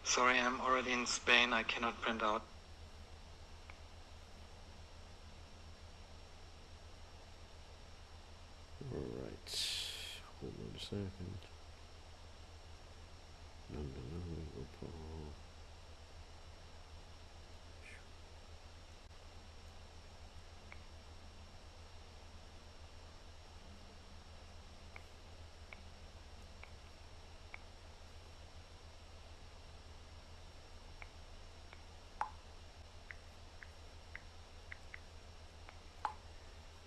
Sorry, I'm already in Spain. I cannot print out. Alright. Hold on a second.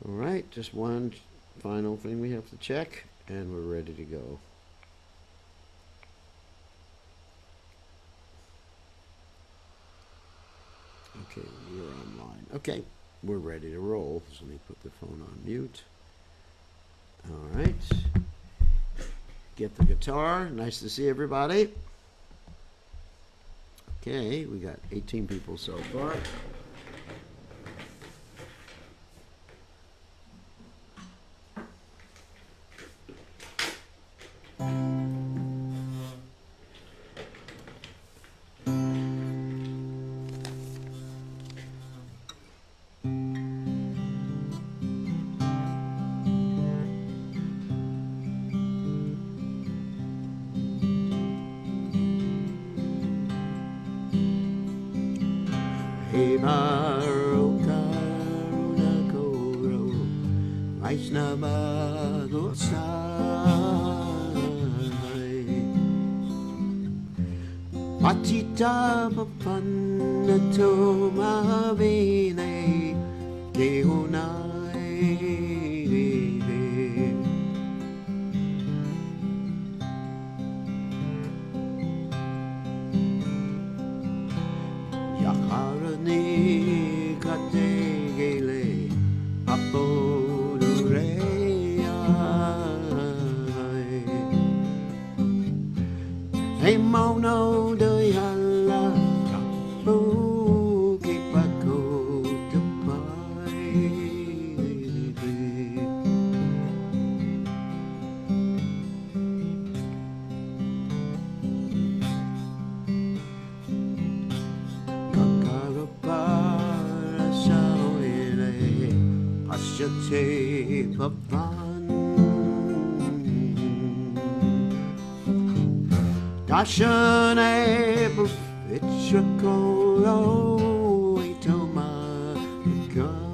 Alright, just one final thing we have to check, and we're ready to go. Okay, we're online. Okay, we're ready to roll. So let me put the phone on mute. Alright. Get the guitar. Nice to see everybody. Okay, we got 18 people so far. Dashane Pitchakoro Itoma Gabon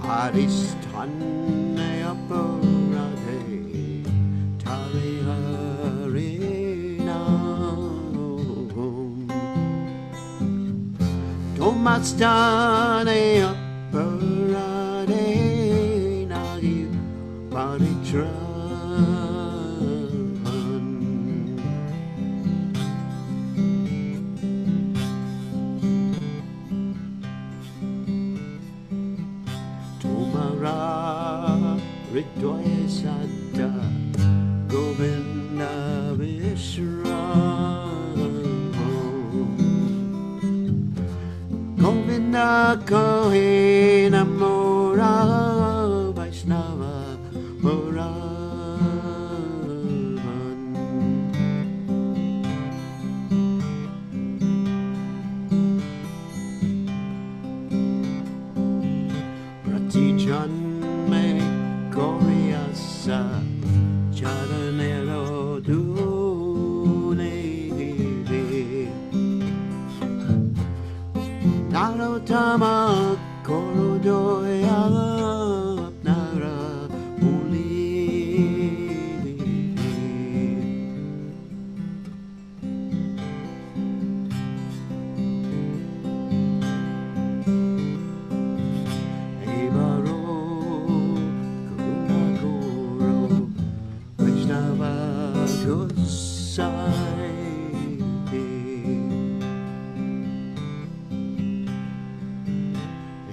Haristane Aparade Tari Harina Tomastane Aparade Nagi Paritran Tomara Ridoye Santa Govinda Vishram Govinda Kohina Mora Vaishnava Moravan Pratijanme Koriasa Charanero Dune Narotama Korodoya Nara Muli Evaro Karuna Goro Vaishnava Gosai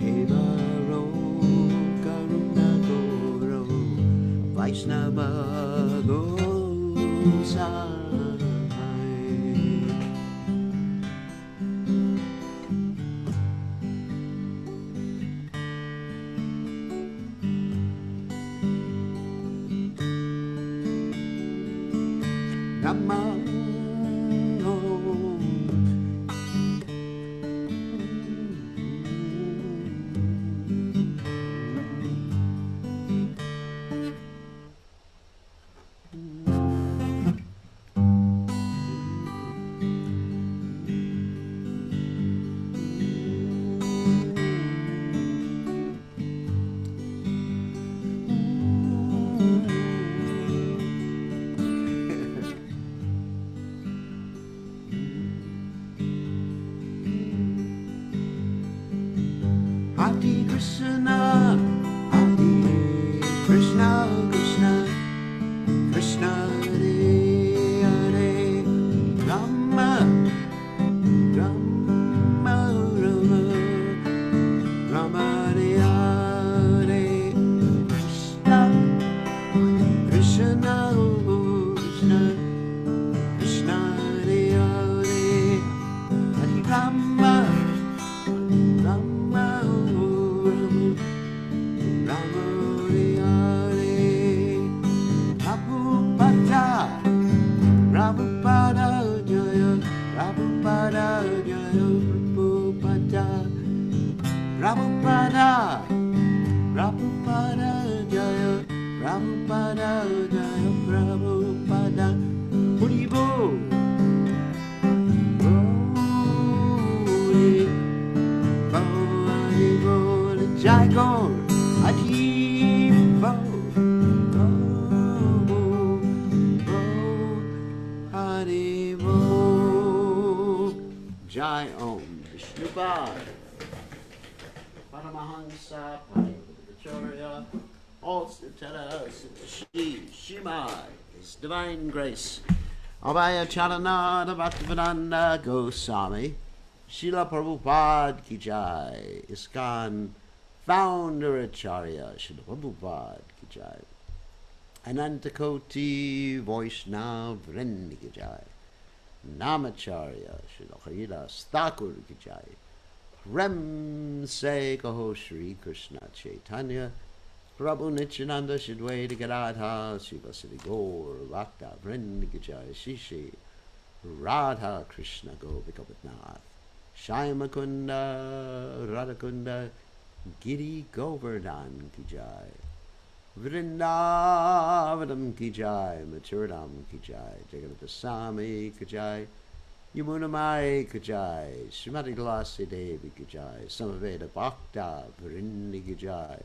Evaro Rama. Hare Krishna, Hare Krishna, Krishna, Krishna Hare Hare, Rama, Rama, Rama, Rama Hare Hare, Krishna, Krishna, Krishna, Krishna Hare Hare, Hare Rama, Rama, Prabhupada Jaya, Prabhupada Jaya, Prabhupada, Prabhupada, Prabhupada Jaya, Prabhupada Jaya, Prabhupada, Haribo, Haribo, Jai Gaur, Haribo. Jai Om Vishnupad Paramahansa Paramahansa all Sutara Shri Shimai, His Divine Grace Abhaya Charanada Bhaktivedanta Goswami Srila Prabhupada Ki Jai, ISKCON Founder Acharya Srila Prabhupada Ki Jai, Anantakoti Vaishnav Vrinda Ki Jai, Namacharya Srila Haridas Thakur Ki Jai, Rem Se Kaho Shri Krishna Chaitanya Prabhu Nityananda Shidwaita Gadadha Srivasili Gaur Bhakta Vrinda Ki Jai, Shishi Radha Krishna Govika Patnath Shaimakunda Radhakunda Giri Govardhan Ki Jai, Vrindavanam Ki Jai, Maturadam Ki Jai, Jagannatha Swami Ki Jai, Yamunamai Ki Jai, Srimati Tulasi Devi Ki Jai, Samaveda Bhakta Vrinda Ki Jai,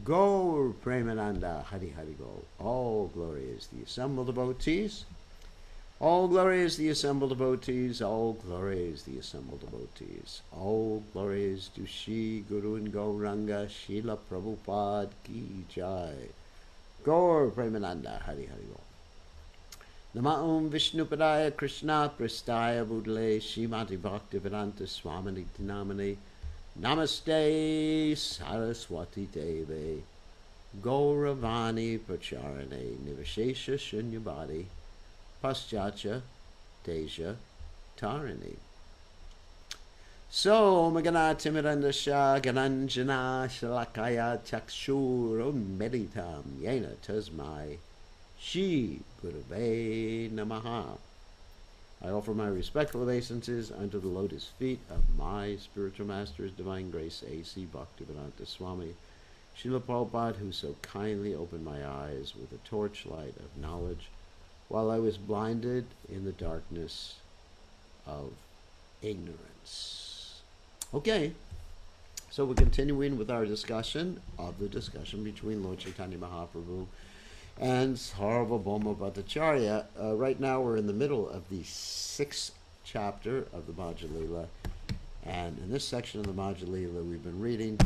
Gaur Premananda Hari Hari Gaur. All glory is the assembled devotees. All glory is the assembled devotees. All glory is the assembled devotees. All glory is to Shri Guru and Gauranga Srila Prabhupada Ki Jai. Gaur Premananda Hari Hari Gaur. Nama Om Vishnupadaya Krishna Prastaya Budale Srimati Bhaktivedanta Swamini Dinamani Namaste Saraswati Deve Gauravani Pracharane Nivashesha Shunyabadi Paschacha Deja Tarini. So Magana Timirandasha Gananjana Shalakaya Chakshuro Meditam Yena Tasmai Shri Gurave Namaha. I offer my respectful obeisances unto the lotus feet of my spiritual master, His Divine Grace, A.C. Bhaktivedanta Swami Srila Prabhupada, who so kindly opened my eyes with a torchlight of knowledge while I was blinded in the darkness of ignorance. Okay, so we're continuing with our discussion between Lord Chaitanya Mahaprabhu and Sarvabhauma Bhattacharya. Right now we're in the middle of the 6th chapter of the Madhya Lila, and in this section of the Madhya Lila we've been reading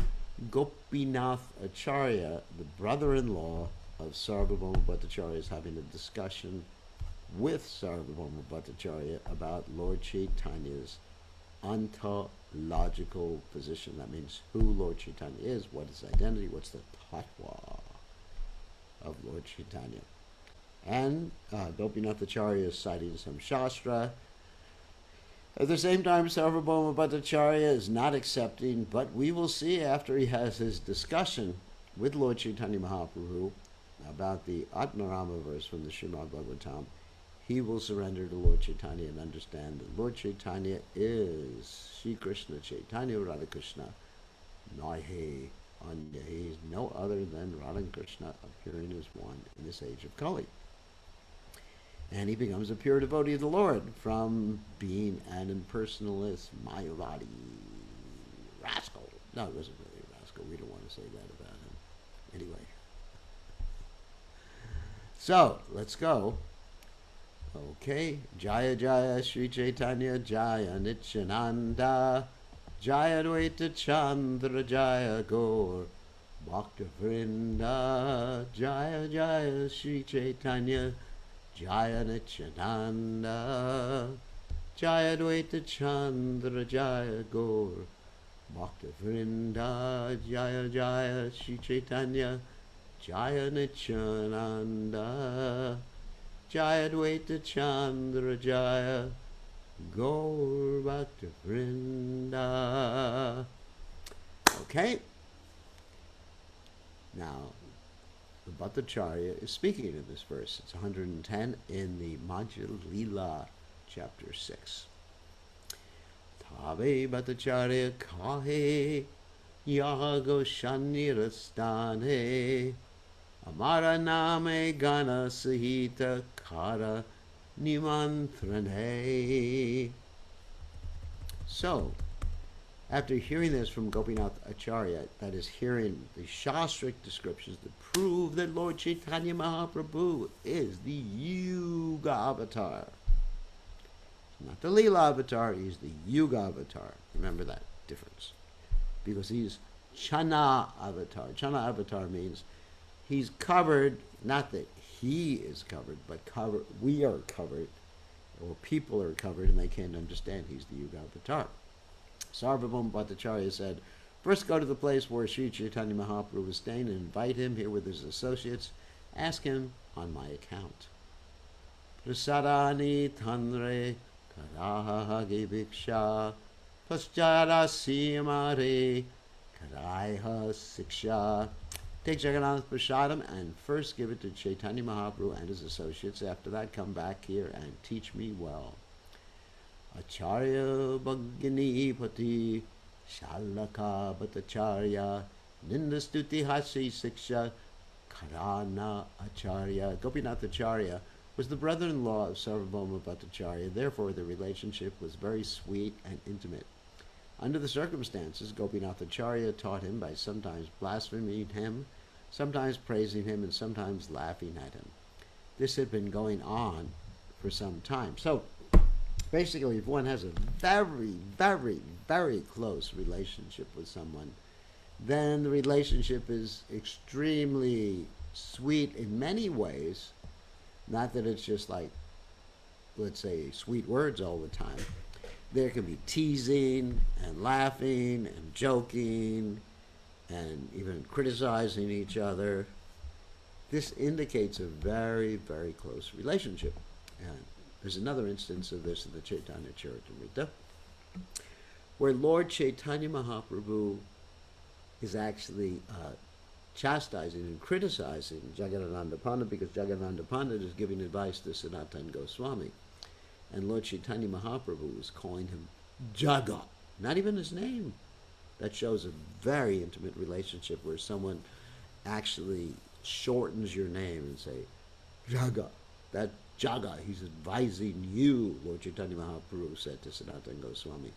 Gopinath Acharya, the brother-in-law of Sarvabhauma Bhattacharya, is having a discussion with Sarvabhauma Bhattacharya about Lord Chaitanya's ontological position. That means who Lord Chaitanya is, what his identity, what's the tattva of Lord Chaitanya. And Gopinath Acharya is citing some Shastra. At the same time, Sarvabhauma Bhattacharya is not accepting, but we will see after he has his discussion with Lord Chaitanya Mahaprabhu about the Atmarama verse from the Srimad Bhagavatam, he will surrender to Lord Chaitanya and understand that Lord Chaitanya is Shri Krishna Chaitanya Radha Krishna. Nahe Anya. He is no other than Radha and Krishna appearing as one in this age of Kali. And he becomes a pure devotee of the Lord from being an impersonalist, Mayavadi rascal. No, he wasn't really a rascal. We don't want to say that about him. Anyway. So, let's go. Okay. Jaya Jaya Sri Chaitanya Jaya Nityananda Jaya Dvaita Chandra Jaya Gaur Bhakta Vrinda Jaya Jaya Sri Chaitanya Jaya Nityananda Jaya Dvaita Chandra Jaya Gaur Bhakta Vrinda Jaya Jaya Sri Chaitanya Jaya Nityananda Jaya Dvaita Chandra Jaya Gaur Bhakta Vrinda. Okay. Now, the Bhattacharya is speaking in this verse. It's 110 in the Madhya Chapter 6. Tave Bhattacharya kahe yago shanirastane Amara name gana sahita kara nimanthrane. So, after hearing this from Gopinath Acharya, that is hearing the Shastric descriptions that prove that Lord Chaitanya Mahaprabhu is the Yuga Avatar. Not the Leela Avatar, he's the Yuga Avatar. Remember that difference. Because he's Chana Avatar. Chana Avatar means he's covered, not that he is covered, but we are covered, or people are covered, and they can't understand he's the Yuga Avatar. Sarvabhauma Bhattacharya said, first go to the place where Sri Chaitanya Mahaprabhu was staying and invite him here with his associates. Ask him on my account. Prasadani Tanre Karahage Bhiksha Paschara Siyamare Karaiha Siksha. Take Jagannath Prasadam and first give it to Chaitanya Mahaprabhu and his associates. After that, come back here and teach me well. Acharya Bhagini Pati Shalaka Bhattacharya Nindastuti Hasi Siksha Karana Acharya. Gopinath Acharya was the brother-in-law of Sarvabhauma Bhattacharya. Therefore, the relationship was very sweet and intimate. Under the circumstances, Gopinath Acharya taught him by sometimes blaspheming him, sometimes praising him, and sometimes laughing at him. This had been going on for some time. So, basically, if one has a very, very, very close relationship with someone, then the relationship is extremely sweet in many ways. Not that it's just like, let's say, sweet words all the time. There can be teasing and laughing and joking and even criticizing each other. This indicates a very, very close relationship. And there's another instance of this in the CaitanyaCaritamrta, where Lord Chaitanya Mahaprabhu is actually chastising and criticizing Jagadananda Pandit, because Jagadananda Pandit is giving advice to Sanatana Goswami. And Lord Chaitanya Mahaprabhu is calling him Jaga, not even his name. That shows a very intimate relationship where someone actually shortens your name and say, Jaga. That Jaga, he's advising you, Lord Chaitanya Mahaprabhu said to Sanatana Goswami.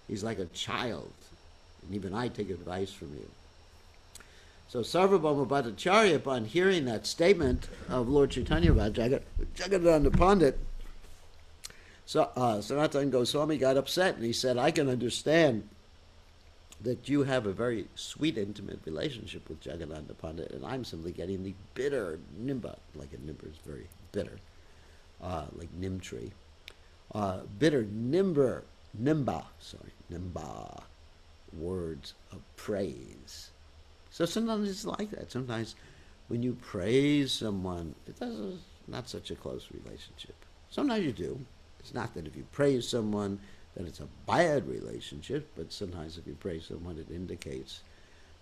He's like a child, and even I take advice from you. So Sarvabhauma Bhattacharya, upon hearing that statement of Lord Chaitanya about Jagadananda Pandit, so Sanatana Goswami got upset, and he said, I can understand that you have a very sweet, intimate relationship with Jagadananda Pandit, and I'm simply getting the bitter nimba, like a nimba is very bitter, like nim tree, bitter nimba words of praise. So sometimes it's like that. Sometimes when you praise someone, it's not such a close relationship. Sometimes you do. It's not that if you praise someone that it's a bad relationship, but sometimes if you praise someone, it indicates,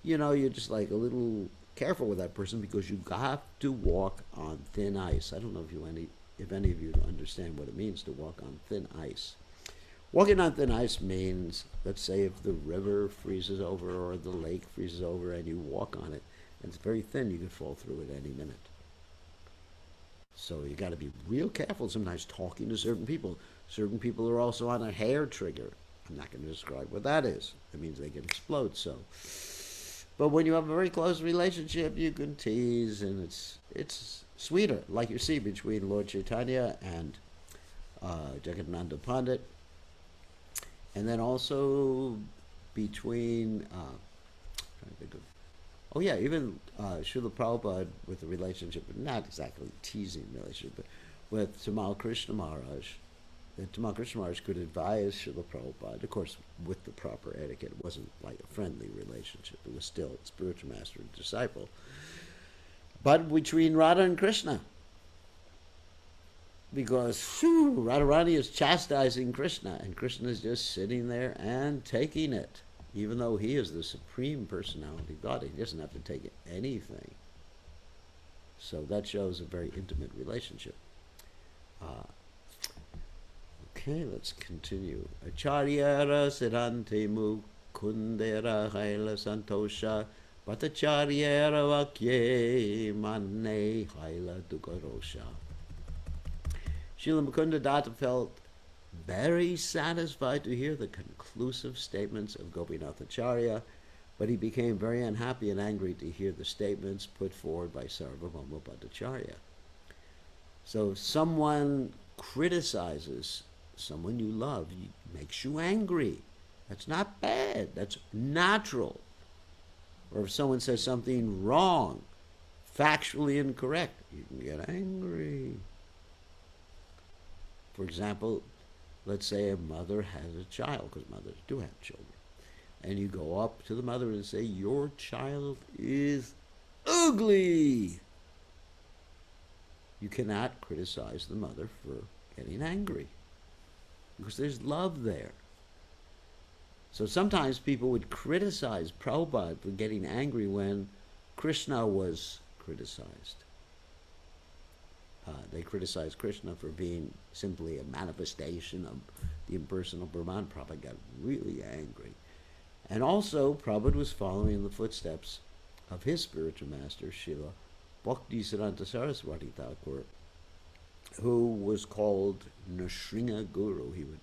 you're just like a little careful with that person because you have to walk on thin ice. I don't know if if any of you understand what it means to walk on thin ice. Walking on thin ice means, let's say if the river freezes over or the lake freezes over and you walk on it, and it's very thin, you could fall through it any minute. So you got to be real careful sometimes talking to certain people. Certain people are also on a hair trigger. I'm not going to describe what that is. It means they can explode. So, but when you have a very close relationship, you can tease, and it's sweeter, like you see between Lord Chaitanya and Jagadananda Pandit, and then also between trying to think of, oh yeah, even Srila Prabhupada with the relationship, not exactly teasing relationship, but with Tamal Krishna Maharaj. That Tamal Krishna Maharaj could advise Srila Prabhupada, of course, with the proper etiquette. It wasn't like a friendly relationship. It was still spiritual master and disciple. But between Radha and Krishna, because Radharani is chastising Krishna, and Krishna is just sitting there and taking it. Even though he is the supreme personality of God, he doesn't have to take anything. So that shows a very intimate relationship. Okay, let's continue. Acharyara siddhante mukundera haila santosha bhattacharyara vakye manne haila dukarosha. Srila Mukunda Datta felt very satisfied to hear the conclusive statements of Gopinath Acharya, but he became very unhappy and angry to hear the statements put forward by Sarvabhauma Bhattacharya. So if someone criticizes someone you love, it makes you angry. That's not bad. That's natural. Or if someone says something wrong, factually incorrect, you can get angry. For example, let's say a mother has a child, because mothers do have children, and you go up to the mother and say, your child is ugly. You cannot criticize the mother for getting angry, because there's love there. So sometimes people would criticize Prabhupada for getting angry when Krishna was criticized. They criticized Krishna for being simply a manifestation of the impersonal Brahman. Prabhupada got really angry. And also, Prabhupada was following in the footsteps of his spiritual master, Srila Bhaktisiddhanta Saraswati Thakur, who was called Nrsinga Guru. He would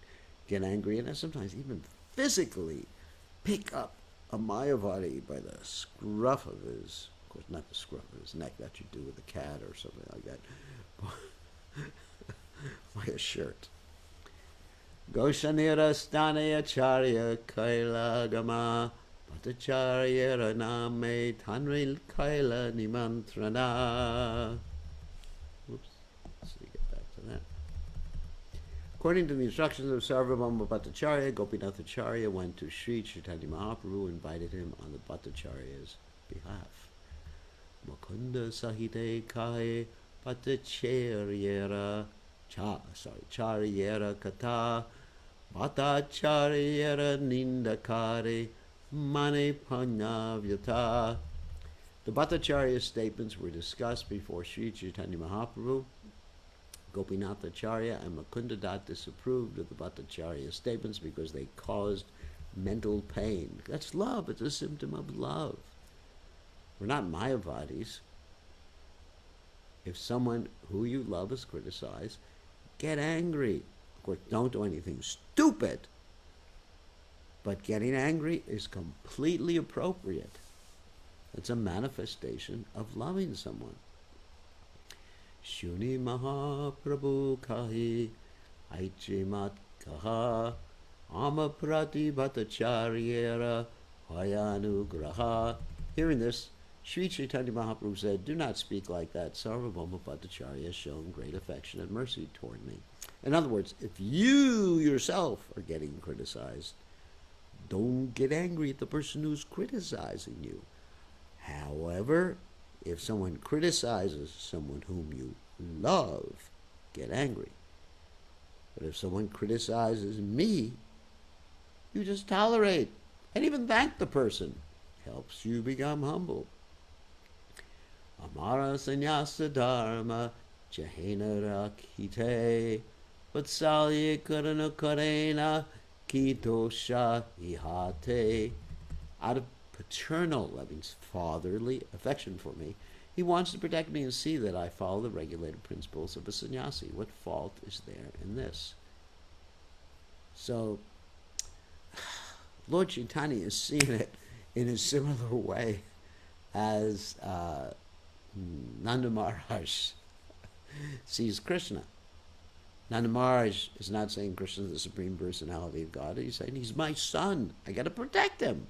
get angry and sometimes even physically pick up a Mayavadi by the scruff of his, of course not the scruff of his neck that you do with a cat or something like that, by a shirt. Goshanira stane acharya kaila gama bhattacharya raname tanril kaila nimantrana. Oops, let's see, get back to that. According to the instructions of Sarvabhauma Bhattacharya, Gopinath Acharya went to Sri Chaitanya Mahaprabhu and invited him on the Bhattacharya's behalf. Mukunda sahite kahe Bhattacharyara Charyara kata Bhattacharyara nindakare mane panyavyata. The Bhattacharya statements were discussed before Sri Chaitanya Mahaprabhu. Gopinath Acharya and Mukunda Datta disapproved of the Bhattacharya statements because they caused mental pain. That's love. It's a symptom of love. We're not Mayavadis. If someone who you love is criticized, get angry. Of course, don't do anything stupid. But getting angry is completely appropriate. It's a manifestation of loving someone. Shuni Mahaprabhu kahi aichimat kaha amaprati bhattacharyera hayanugraha. Hearing this, Sri Chaitanya Mahaprabhu said, do not speak like that. Sarvabhauma Bhattacharya has shown great affection and mercy toward me. In other words, if you yourself are getting criticized, don't get angry at the person who's criticizing you. However, if someone criticizes someone whom you love, get angry. But if someone criticizes me, you just tolerate and even thank the person. Helps you become humble. Amara sannyasa dharma Jahena Rakite, Vatsalya Karana Karena, Kitosha Ihate. Out of paternal, that means fatherly affection for me, he wants to protect me and see that I follow the regulated principles of a sannyasi. What fault is there in this? So, Lord Chaitanya is seeing it in a similar way as Nanda Maharaj sees Krishna. Nanda Maharaj is not saying Krishna is the Supreme Personality of God. He's saying he's my son. I got to protect him.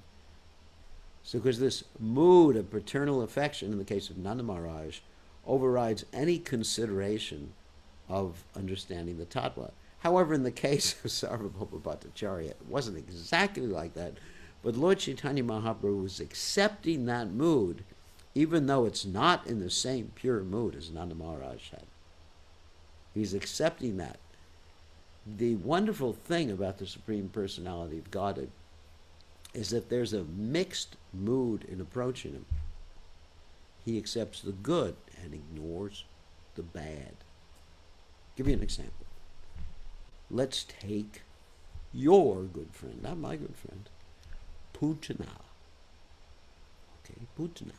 So because this mood of paternal affection, in the case of Nanda Maharaj, overrides any consideration of understanding the tattva. However, in the case of Sarvabhauma Bhattacharya, it wasn't exactly like that, but Lord Chaitanya Mahaprabhu was accepting that mood, even though it's not in the same pure mood as Nanda Maharaj had. He's accepting that. The wonderful thing about the Supreme Personality of Godhead is that there's a mixed mood in approaching him. He accepts the good and ignores the bad. Give you an example. Let's take your good friend, not my good friend, Putana. Okay, Putana.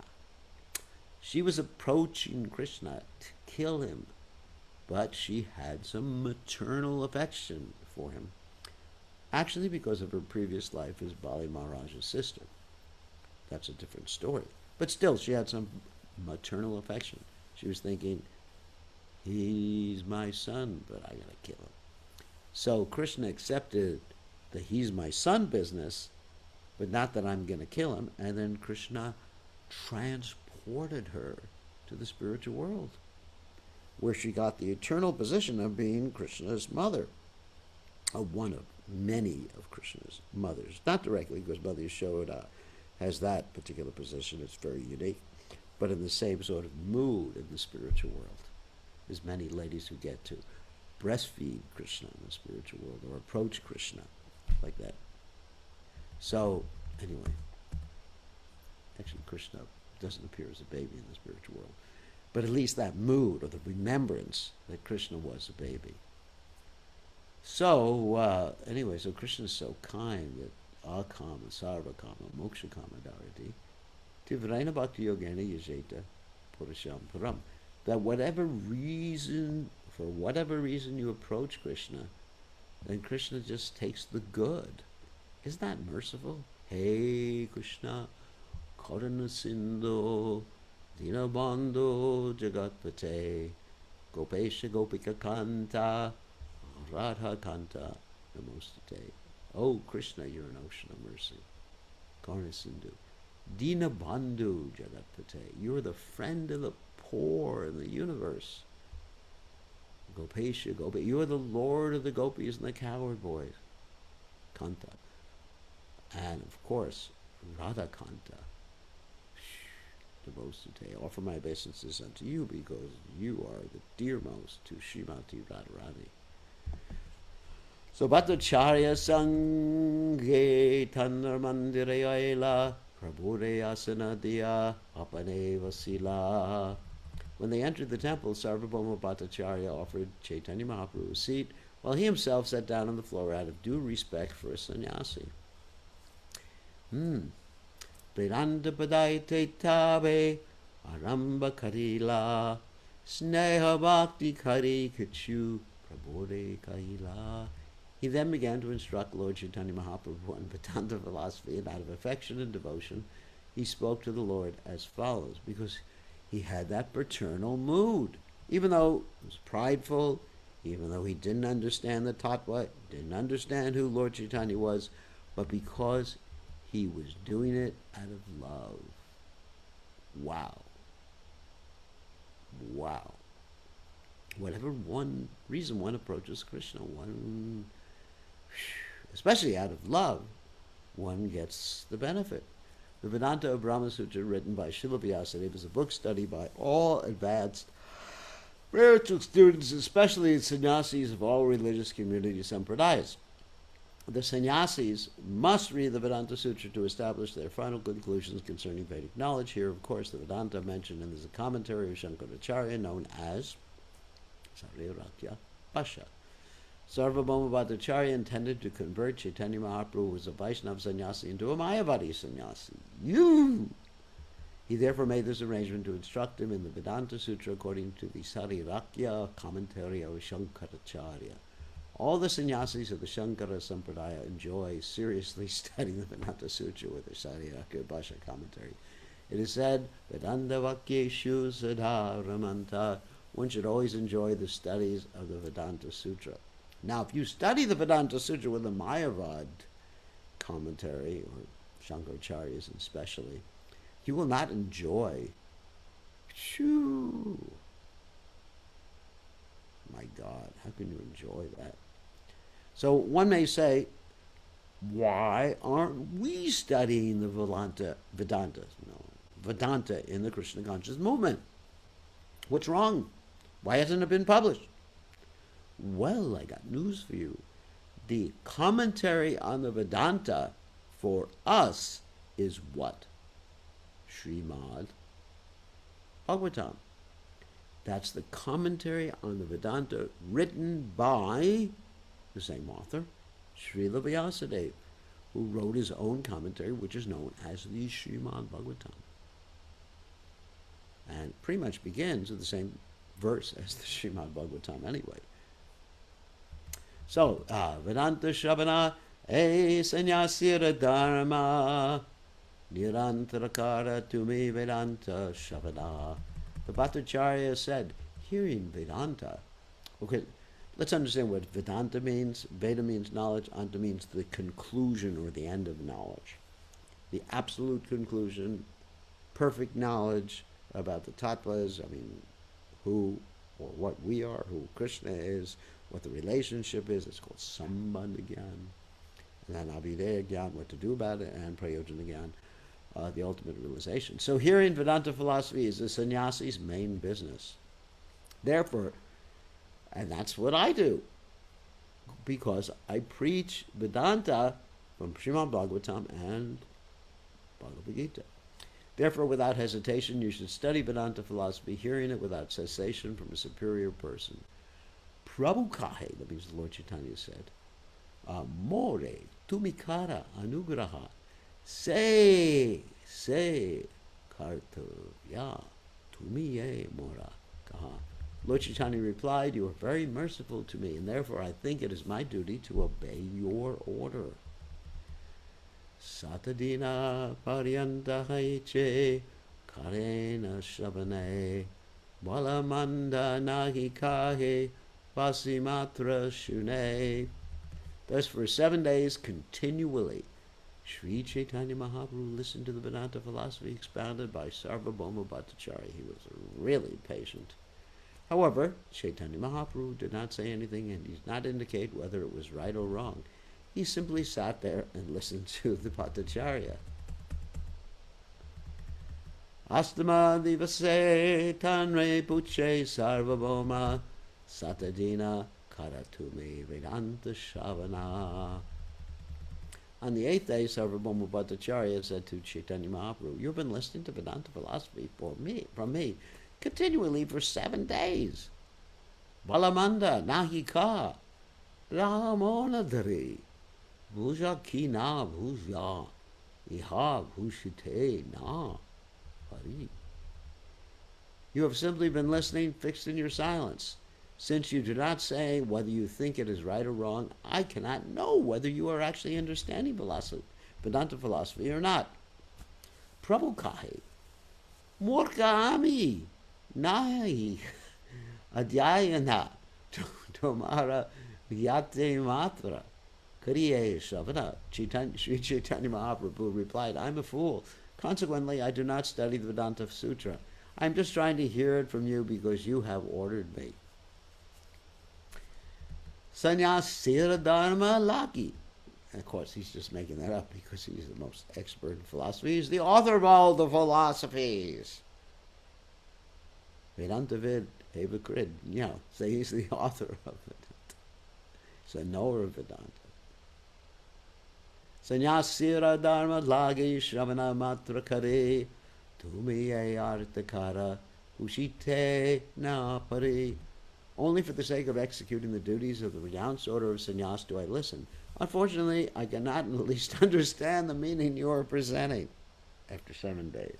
She was approaching Krishna to kill him, but she had some maternal affection for him. Actually, because of her previous life as Bali Maharaj's sister. That's a different story. But still, she had some maternal affection. She was thinking, he's my son, but I gotta kill him. So Krishna accepted the he's my son business, but not that I'm gonna kill him. And then Krishna transported her to the spiritual world, where she got the eternal position of being Krishna's mother, of one of many of Krishna's mothers. Not directly, because Mother Yashoda has that particular position. It's very unique. But in the same sort of mood in the spiritual world. There's many ladies who get to breastfeed Krishna in the spiritual world, or approach Krishna like that. So, anyway, actually Krishna doesn't appear as a baby in the spiritual world. But at least that mood, or the remembrance that Krishna was a baby. So, anyway, so Krishna is so kind that akama, sarvakama, mokshakama dharati, tivrena bhakti yogena yajeta purusham param. That whatever reason, for whatever reason you approach Krishna, then Krishna just takes the good. Isn't that merciful? Hey Krishna, karuna sindhu, dinabandhu jagatpate, gopesha gopika kanta, Radha Kanta Namostate. Oh Krishna, you're an ocean of mercy. Karna Sindhu. Dina Bandhu Jagatpate. You're the friend of the poor in the universe. Gopesha Gopi. You're the Lord of the gopis and the cowherd boys. Kanta. And of course, Radha Kanta. Namostate. Offer my obeisances unto you, because you are the dearmost to Srimati Radharani. So Bhattacharya Sanghe Tannar Mandire Aila Prabhure Asana Diya Apane Vasila. When they entered the temple, Sarvabhauma Bhattacharya offered Chaitanya Mahaprabhu a seat, while he himself sat down on the floor out of due respect for a sannyasi. Vedanta Padaite Tabe Aramba Karila Sneha Bhakti Kari Kachu Prabhure Kaila. He then began to instruct Lord Chaitanya Mahaprabhu on Vedanta philosophy, and out of affection and devotion, he spoke to the Lord as follows, because he had that paternal mood. Even though he was prideful, even though he didn't understand the tattva, didn't understand who Lord Chaitanya was, but because he was doing it out of love. Wow. Wow. Whatever one reason one approaches Krishna, one, especially out of love, one gets the benefit. The Vedanta of Brahma Sutra, written by Srila Vyasadeva, is a book studied by all advanced spiritual students, especially sannyasis of all religious communities and pradayas. The sannyasis must read the Vedanta Sutra to establish their final conclusions concerning Vedic knowledge. Here, of course, the Vedanta mentioned, and there's a commentary of Shankaracharya known as Sarirakya Pasha. Sarvabhauma Bhattacharya intended to convert Chaitanya Mahaprabhu, who was a Vaishnava sannyasi, into a Mayavadi sannyasi. He therefore made this arrangement to instruct him in the Vedanta Sutra according to the Sarirakya commentary of Shankaracharya. All the sannyasis of the Shankara Sampradaya enjoy seriously studying the Vedanta Sutra with the Sarirakya Bhasha commentary. It is said, Vedanta Vakyeshu Sadha Ramanta. One should always enjoy the studies of the Vedanta Sutra. Now, if you study the Vedanta Sutra with a Mayavad commentary, or Shankaracharya's especially, you will not enjoy. Shoo! My God, how can you enjoy that? So one may say, why aren't we studying the Vedanta in the Krishna conscious movement? What's wrong? Why hasn't it been published? Well, I got news for you. The commentary on the Vedanta for us is what? Srimad Bhagavatam. That's the commentary on the Vedanta written by the same author, Srila Vyasadeva, who wrote his own commentary, which is known as the Srimad Bhagavatam. And pretty much begins with the same verse as the Srimad Bhagavatam anyway. So, Vedanta Shabana, Sannyasira Dharma, Nirantarakara Tumi Vedanta Shabana. The Bhattacharya said, hearing Vedanta. Okay, let's understand what Vedanta means. Veda means knowledge, Anta means the conclusion or the end of knowledge. The absolute conclusion, perfect knowledge about the tattvas, who or what we are, who Krishna is, what the relationship is. It's called Sambandha Gyan. And then Abhideya Gyan, what to do about it, and Prayojana Gyan, the ultimate realization. So hearing Vedanta philosophy is the sannyasi's main business. Therefore, and that's what I do, because I preach Vedanta from Srimad Bhagavatam and Bhagavad Gita. Therefore, without hesitation, you should study Vedanta philosophy, hearing it without cessation from a superior person. Prabhukahe, that means the Lord Chaitanya said, More tumikara anugraha, se kartavya tumiye mora kaha. Lord Chaitanya replied, you are very merciful to me, and therefore I think it is my duty to obey your order. Satadina paryanta haiche karena shabane balamanda nahi kahe vasimatra shune. Thus for 7 days continually, Sri Chaitanya Mahaprabhu listened to the Vedanta philosophy expounded by Sarvabhauma Bhattacharya. He was really patient. However, Chaitanya Mahaprabhu did not say anything and did not indicate whether it was right or wrong. He simply sat there and listened to the Bhattacharya. Astama divase tanre puche sarvabhoma satadina karatumi vedanta shavana. On the 8th day, Sarvabhauma Bhattacharya said to Chaitanya Mahaprabhu, you've been listening to Vedanta philosophy from me, continually for 7 days. Balamanda nahika ramonadari bhuja ki na bhuja iha bhushite na hari. You have simply been listening, fixed in your silence. Since you do not say whether you think it is right or wrong, I cannot know whether you are actually understanding Vedanta philosophy or not. Prabhukahe, Murkami, Nahi, Adhyayana, Tomara, Vyate Matra, Kariye Shavana. Sri Chaitanya Mahaprabhu replied, I'm a fool. Consequently, I do not study the Vedanta Sutra. I'm just trying to hear it from you because you have ordered me. Sannyasira Dharma Laki. And of course, he's just making that up because he's the most expert in philosophy. He's the author of all the philosophies. Vedanta Vid, Evakrid. So he's the author of Vedanta. He's a knower of Vedanta. Sannyasira Dharma Lagi Shravana Matra Kare Tumiye Artakara Ushite Na Pari Only for the sake of executing the duties of the renounced order of sannyas do I listen. Unfortunately, I cannot in the least understand the meaning you are presenting after 7 days.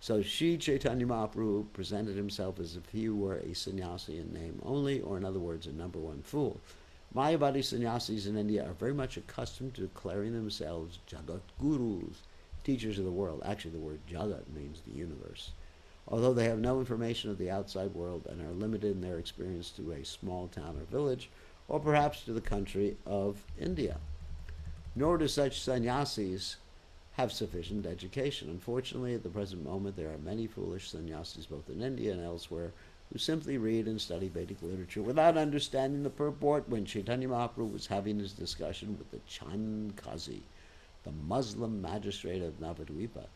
So Sri Chaitanya Mahaprabhu presented himself as if he were a sannyasi in name only, or in other words, a number one fool. Mayavadi sannyasis in India are very much accustomed to declaring themselves Jagat Gurus, teachers of the world. Actually, the word Jagat means the universe. Although they have no information of the outside world and are limited in their experience to a small town or village, or perhaps to the country of India. Nor do such sannyasis have sufficient education. Unfortunately, at the present moment, there are many foolish sannyasis both in India and elsewhere who simply read and study Vedic literature without understanding the purport. When Chaitanya Mahaprabhu was having his discussion with the Chand Qazi, the Muslim magistrate of Navadvipa,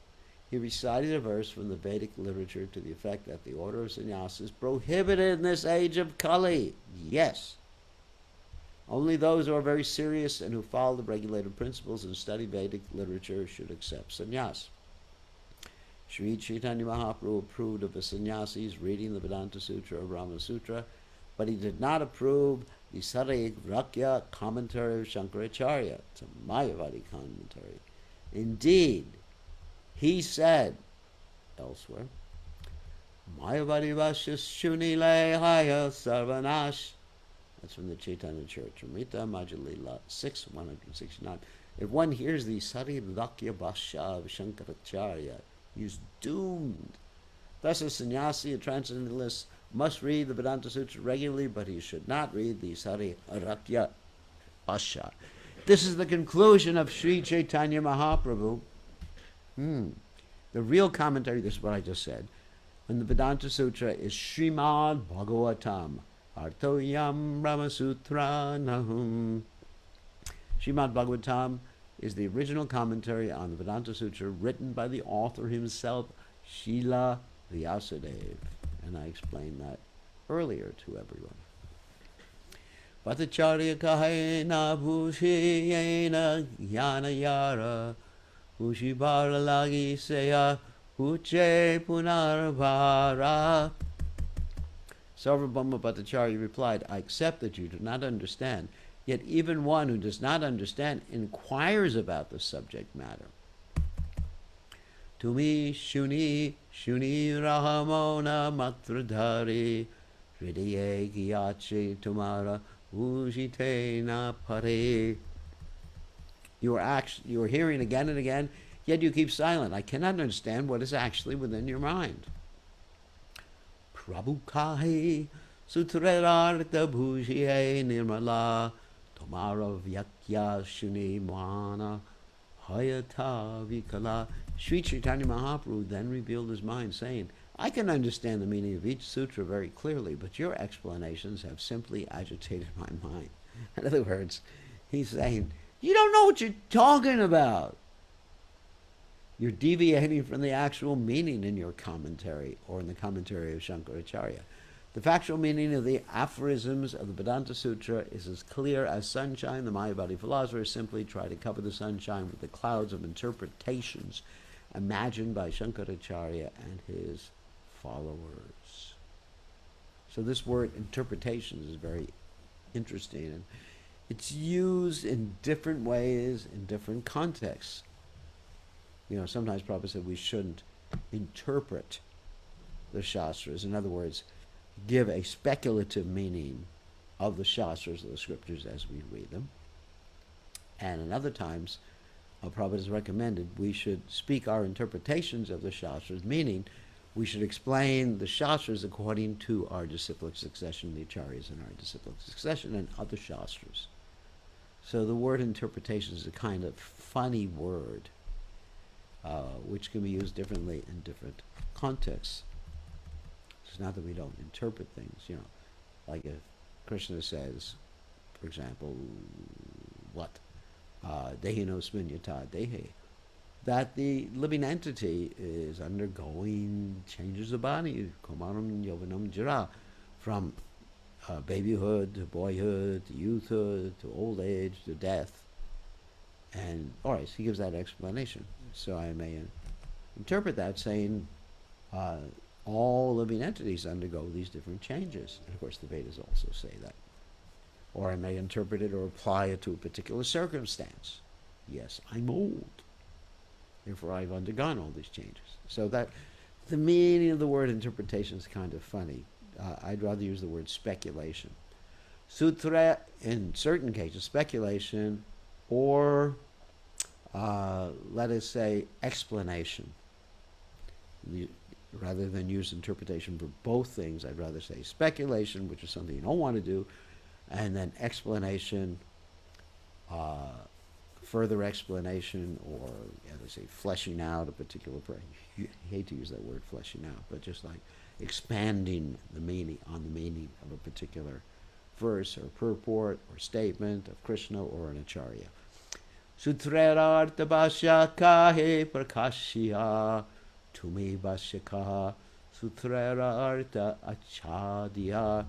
he recited a verse from the Vedic literature to the effect that the order of sannyasis is prohibited in this age of Kali. Yes. Only those who are very serious and who follow the regulated principles and study Vedic literature should accept sannyas. Sri Chaitanya Mahaprabhu approved of the sannyasis reading the Vedanta Sutra or Brahma Sutra, but he did not approve the Sarig Rakya commentary of Shankaracharya. It's a Mayavadi commentary. Indeed, he said elsewhere, Mayavadi Vasya Shunile Haya Sarvanash. That's from the CaitanyaCaritamrta Madhya Chapter 6, 169. If one hears the Saridakya Bhashya of Shankaracharya, he is doomed. Thus, a sannyasi, a transcendentalist, must read the Vedanta Sutra regularly, but he should not read the Saridakya Bhashya. This is the conclusion of Sri Chaitanya Mahaprabhu. The real commentary, this is what I just said, on the Vedanta Sutra is Srimad Bhagavatam. Artoyam Brahmasutra Nahum. Srimad Bhagavatam is the original commentary on the Vedanta Sutra written by the author himself, Srila Vyasadeva. And I explained that earlier to everyone. Vatacharya kahena bhushiyena jnana yara bhushibara lagi seya bhuche punarvara. Sarvabhauma Bhattacharya replied, I accept that you do not understand, yet even one who does not understand inquires about the subject matter. Tumi shuni rahamona matradhari hridaye giyache tumara ujite na pare. You are hearing again and again, yet you keep silent. I cannot understand what is actually within your mind. Prabhu kahi sutrarartha bhujiye nirmala tomara vyakya shuni mana hayata vikala. Sri Chaitanya Mahaprabhu then revealed his mind, saying, I can understand the meaning of each sutra very clearly, but your explanations have simply agitated my mind. In other words, he's saying, you don't know what you're talking about. You're deviating from the actual meaning in your commentary, or in the commentary of Shankaracharya. The factual meaning of the aphorisms of the Vedanta Sutra is as clear as sunshine. The Mayavadi philosophers simply try to cover the sunshine with the clouds of interpretations imagined by Shankaracharya and his followers. So this word interpretations is very interesting, and it's used in different ways in different contexts. You know, sometimes Prabhupada said we shouldn't interpret the Shastras. In other words, give a speculative meaning of the Shastras, of the scriptures as we read them. And in other times, Prabhupada has recommended we should speak our interpretations of the Shastras, meaning we should explain the Shastras according to our disciplic succession, the Acharyas in our disciplic succession, and other Shastras. So the word interpretation is a kind of funny word, which can be used differently in different contexts. It's not that we don't interpret things, you know, like if Krishna says, for example, what? Dehinosmin yata dehe, that the living entity is undergoing changes of body, komanam yovanam jara, from babyhood to boyhood to youthhood to old age to death. And, all right, so he gives that explanation. So I may interpret that saying, all living entities undergo these different changes. And of course, the Vedas also say that. Or I may interpret it or apply it to a particular circumstance. Yes, I'm old. Therefore, I've undergone all these changes. So that the meaning of the word interpretation is kind of funny. I'd rather use the word speculation. Sutra, in certain cases, speculation, or let us say explanation. Rather than use interpretation for both things, I'd rather say speculation, which is something you don't want to do, and then explanation, further explanation, or as I say, fleshing out a particular I hate to use that word, fleshing out, but just like expanding the meaning on the meaning of a particular verse or purport or statement of Krishna or an acharya. Sutrarartha bhashya kahe prakashya tumi bhashyakaha sutrarartha achadya.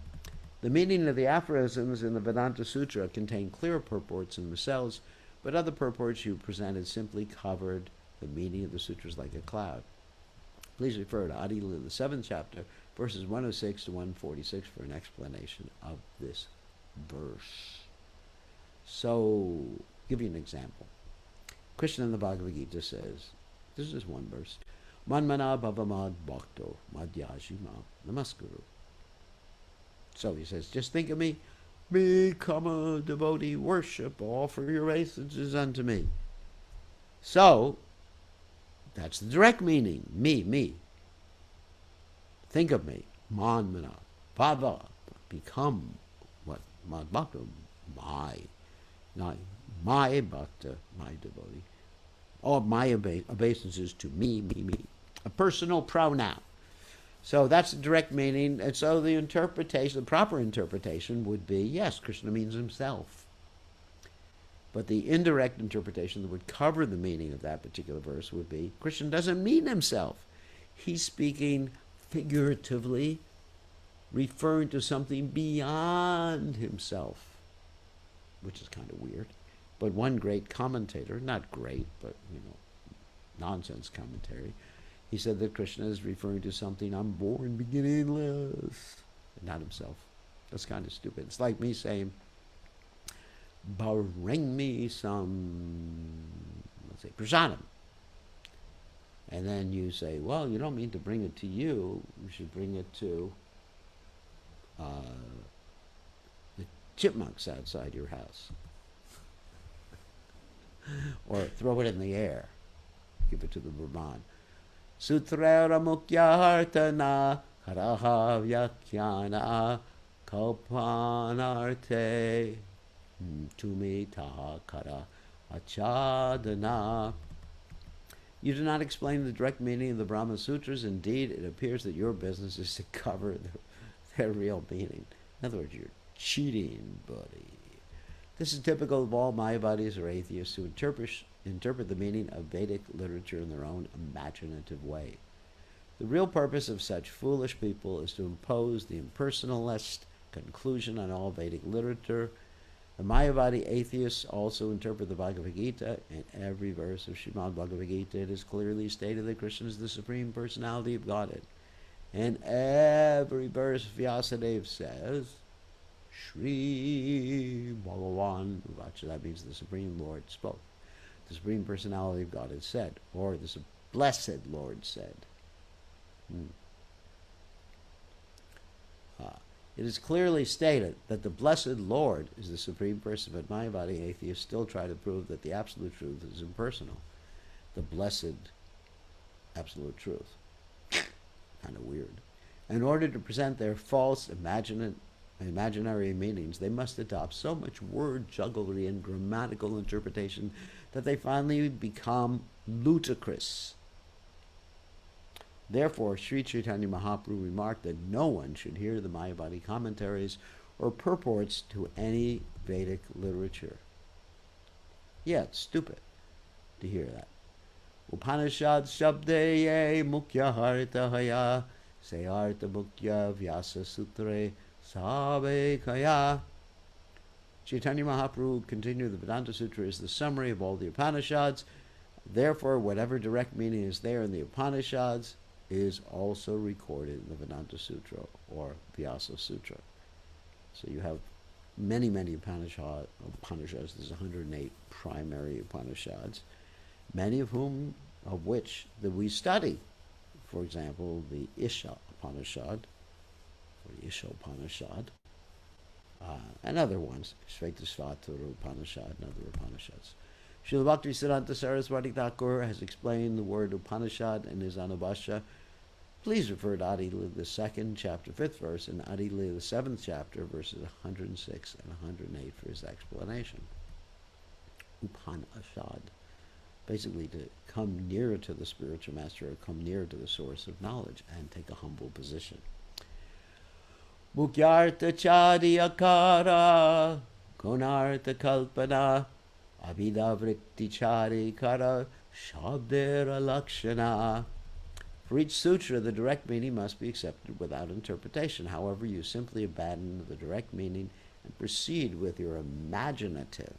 The meaning of the aphorisms in the Vedanta Sutra contain clear purports in themselves, but other purports you presented simply covered the meaning of the sutras like a cloud. Please refer to Adila, the 7th chapter, verses 106 to 146 for an explanation of this verse. So, give you an example. Krishna in the Bhagavad Gita says, this is one verse, Manmana bhavamad bhakto madhyajima namaskuru. So he says, just think of me, become a devotee, worship, offer your obeisances unto me. So, that's the direct meaning, me. Think of me, manmana, bhava, become what? Mad bhakta, my bhakta, my devotee. All my obeisances to me. A personal pronoun. So that's the direct meaning, and so the interpretation, the proper interpretation would be, yes, Krishna means himself. But the indirect interpretation that would cover the meaning of that particular verse would be, Krishna doesn't mean himself. He's speaking figuratively, referring to something beyond himself, which is kind of weird. But one great commentator, not great, but, nonsense commentary, he said that Krishna is referring to something unborn, beginningless, not himself. That's kind of stupid. It's like me saying, bring me some, let's say, prasadam. And then you say, well, you don't mean to bring it to you. You should bring it to the chipmunks outside your house. Or throw it in the air. Give it to the Brahman. Sutrera mukya hartana haraha vyakyana kalpanarte tumi taha kara achadana. You do not explain the direct meaning of the Brahma Sutras. Indeed, it appears that your business is to cover their real meaning. In other words, you're cheating, buddy. This is typical of all Mayavadis or atheists who interpret the meaning of Vedic literature in their own imaginative way. The real purpose of such foolish people is to impose the impersonalist conclusion on all Vedic literature. The Mayavadi atheists also interpret the Bhagavad Gita. In every verse of Srimad Bhagavad Gita, it is clearly stated that Krishna is the Supreme Personality of Godhead. In every verse, Vyasadeva says, Shri Bhagavan Vacha, that means the Supreme Lord spoke. The Supreme Personality of God has said, or the Blessed Lord said. It is clearly stated that the Blessed Lord is the Supreme Person, but Mayavadi atheists still try to prove that the Absolute Truth is impersonal. The Blessed Absolute Truth. Kind of weird. In order to present their false imaginary meanings, they must adopt so much word jugglery and grammatical interpretation that they finally become ludicrous. Therefore, Sri Chaitanya Mahaprabhu remarked that no one should hear the Mayavadi commentaries or purports to any Vedic literature. Yeah, it's stupid to hear that. Upanishad Shabdeye Mukya Harita Haya Sayarta Mukya Vyasa Sutre Sabe Kaya. Chaitanya Mahaprabhu continued, the Vedanta Sutra is the summary of all the Upanishads. Therefore, whatever direct meaning is there in the Upanishads is also recorded in the Vedanta Sutra or Vyasa Sutra. So you have many, many Upanishads. There's 108 primary Upanishads, many of which that we study. For example, the Isha Upanishad, or the Isha Upanishad, and other ones, Shvetashvatara Upanishad and other Upanishads. Srila Bhaktisiddhanta Saraswati Thakur has explained the word Upanishad in his Anubhashya. Please refer to Adi Lila, the 2nd chapter, 5th verse, and Adi Lila, the 7th chapter, verses 106 and 108 for his explanation. Upanishad, basically to come nearer to the spiritual master or come nearer to the source of knowledge and take a humble position. Mukyartha chadi akara, gunartha kalpana, abhida vritti chari kara, shabdera lakshana. For each sutra, the direct meaning must be accepted without interpretation. However, you simply abandon the direct meaning and proceed with your imaginative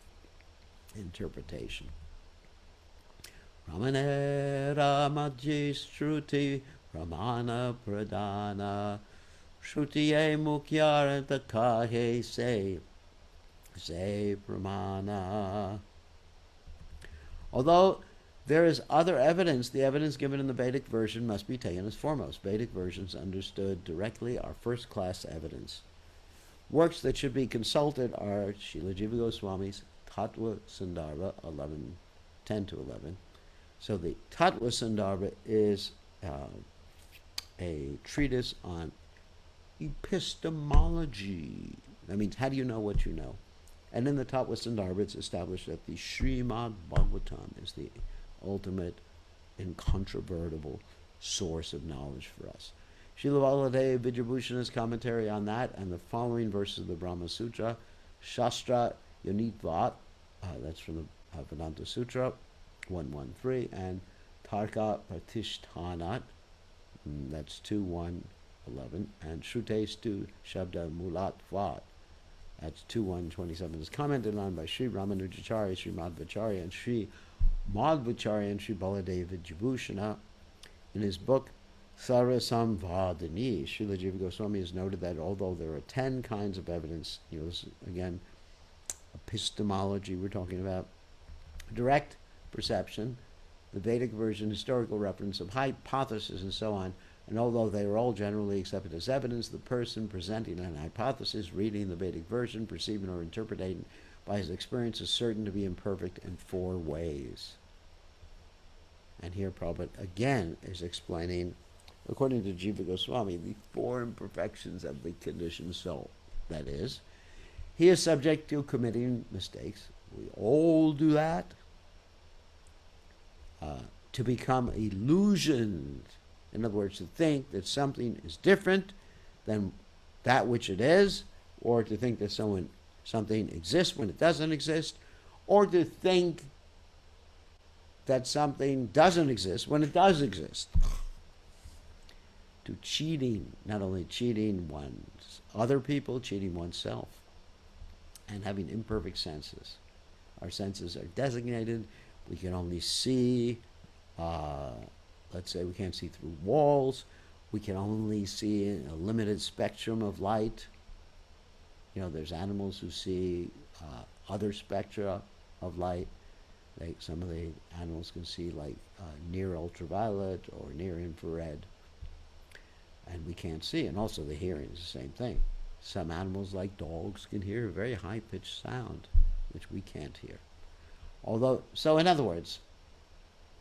interpretation. Ramanera majishruti pramana pradana shrutiye mukyaranta kahe se pramana. Although there is other evidence, the evidence given in the Vedic version must be taken as foremost. Vedic versions understood directly are first-class evidence. Works that should be consulted are Srila Jiva Goswami's Tattva Sandarbha 10 to 11. So the Tattva Sandarbha is a treatise on epistemology. That means, how do you know what you know? And in the Tattva Sandarbha, it's established that the Srimad Bhagavatam is the ultimate, incontrovertible source of knowledge for us. Srila Vallabhadeva Vijayabhushana's commentary on that and the following verses of the Brahma Sutra, Shastra Yonitvat, that's from the Vedanta Sutra, 113, and Tarka Pratishtanat, that's 2.1.11, and Shrutestu Shabda Mulatvat, that's 2.1.27, is commented on by Sri Ramanujacharya, Sri Madhvacharya, and Sri Madhvacharya and Sri Baladeva Vijayabhushana. In his book Sarasamvadini, Srila Jiva Goswami has noted that although there are 10 kinds of evidence, this is, again, epistemology we're talking about, direct perception, the Vedic version, historical reference of hypothesis, and so on, and although they are all generally accepted as evidence, the person presenting an hypothesis, reading the Vedic version, perceiving or interpreting by his experience is certain to be imperfect in 4 ways. And here Prabhupada again is explaining, according to Jiva Goswami, the 4 imperfections of the conditioned soul. That is, he is subject to committing mistakes. We all do that. To become illusioned. In other words, to think that something is different than that which it is, or to think that something exists when it doesn't exist, or to think that something doesn't exist when it does exist. To cheating, not only cheating other people, cheating oneself, and having imperfect senses. Our senses are designated. We can only see, let's say we can't see through walls. We can only see in a limited spectrum of light. There's animals who see other spectra of light. Some of the animals can see near ultraviolet or near infrared. And we can't see. And also the hearing is the same thing. Some animals, like dogs, can hear a very high-pitched sound, which we can't hear. So in other words,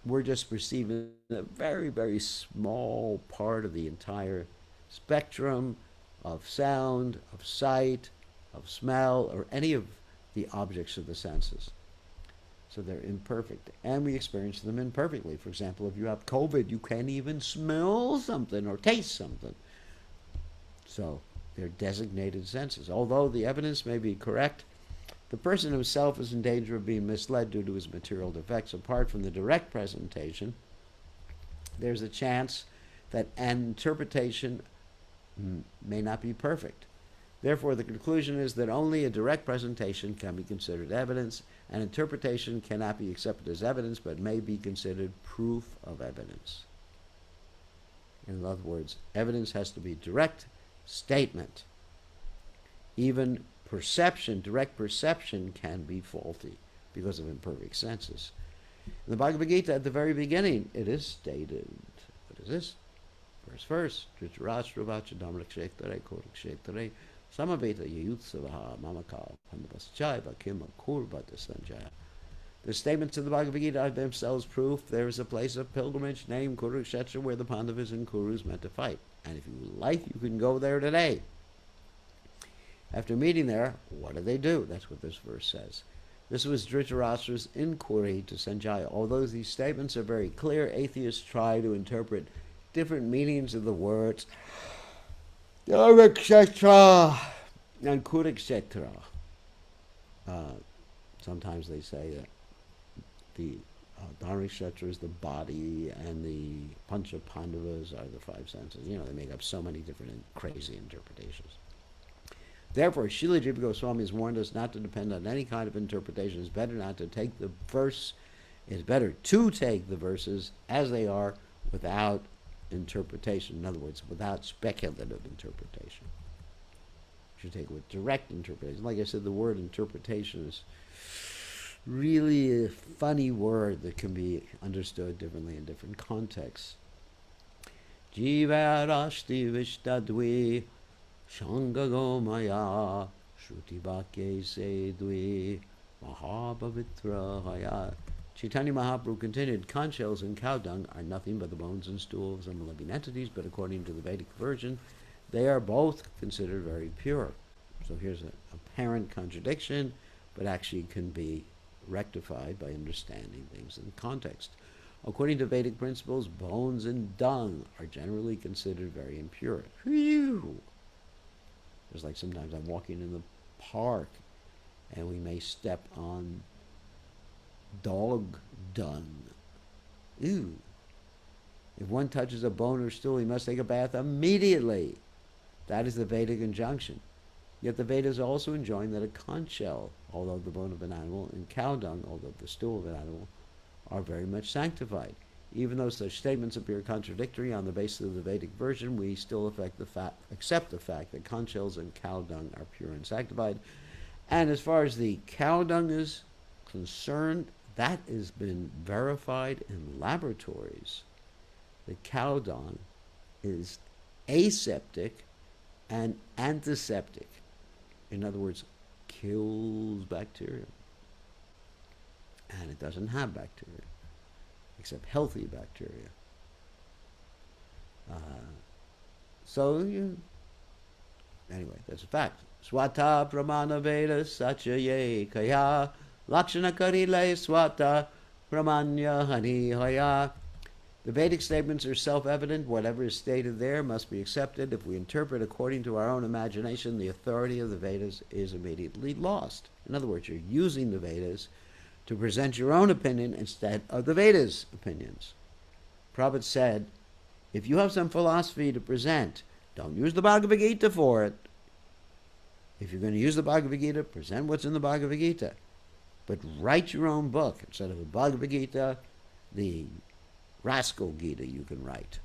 we're just perceiving a very, very small part of the entire spectrum of sound, of sight, of smell, or any of the objects of the senses. So they're imperfect, and we experience them imperfectly. For example, if you have COVID, you can't even smell something or taste something. So they're designated senses. Although the evidence may be correct, the person himself is in danger of being misled due to his material defects. Apart from the direct presentation, there's a chance that an interpretation may not be perfect. Therefore, the conclusion is that only a direct presentation can be considered evidence. An interpretation cannot be accepted as evidence, but may be considered proof of evidence. In other words, evidence has to be direct statement. Even perception, direct perception, can be faulty because of imperfect senses. In the Bhagavad Gita, at the very beginning, it is stated, what is this? Verse, Dhritarashtra vacha dhamrakshetare korakshetare samaveta yayutsavaha mamaka pandapaschaiva kima kurbata sanjaya. The statements of the Bhagavad Gita are themselves proof there is a place of pilgrimage named Kurukshetra where the Pandavas and Kurus met to fight. And if you like, you can go there today. After meeting there, what do? That's what this verse says. This was Dhritarashtra's inquiry to Sanjaya. Although these statements are very clear, atheists try to interpret different meanings of the words Kurukshetra and Kurukshetra. Sometimes they say that the Dhritarashtra is the body and the Pancha Pandavas are the five senses. They make up so many different and crazy interpretations. Therefore, Srila Jiva Goswami has warned us not to depend on any kind of interpretation. It's better not to take the verse. It's better to take the verses as they are without interpretation. In other words, without speculative interpretation. You should take it with direct interpretation. Like I said, the word interpretation is really a funny word that can be understood differently in different contexts. Jiva rashti vishtadvi Shangago maya Shruti Bhakye se dvi Mahabhavitra haya. Chaitanya Mahaprabhu continued, conch shells and cow dung are nothing but the bones and stools of living entities, but according to the Vedic version, they are both considered very pure. So here's an apparent contradiction, but actually can be rectified by understanding things in context. According to Vedic principles, bones and dung are generally considered very impure. Phew! Just like sometimes I'm walking in the park and we may step on dog dung. Ew. If one touches a bone or stool, he must take a bath immediately. That is the Vedic injunction. Yet the Vedas also enjoin that a conch shell, although the bone of an animal, and cow dung, although the stool of an animal, are very much sanctified. Even though such statements appear contradictory on the basis of the Vedic version, we still accept the fact that conch shells and cow dung are pure and sanctified. And as far as the cow dung is concerned, that has been verified in laboratories. The cow dung is aseptic and antiseptic. In other words, kills bacteria. And it doesn't have bacteria, except healthy bacteria. Anyway, that's a fact. Swata pramana veda sachaye kaya lakshana karile swata pramanya hani haya. The Vedic statements are self-evident. Whatever is stated there must be accepted. If we interpret according to our own imagination, the authority of the Vedas is immediately lost. In other words, you're using the Vedas to present your own opinion instead of the Vedas' opinions. Prabhupada said, if you have some philosophy to present, don't use the Bhagavad Gita for it. If you're going to use the Bhagavad Gita, present what's in the Bhagavad Gita. But write your own book. Instead of the Bhagavad Gita, the Rascal Gita you can write.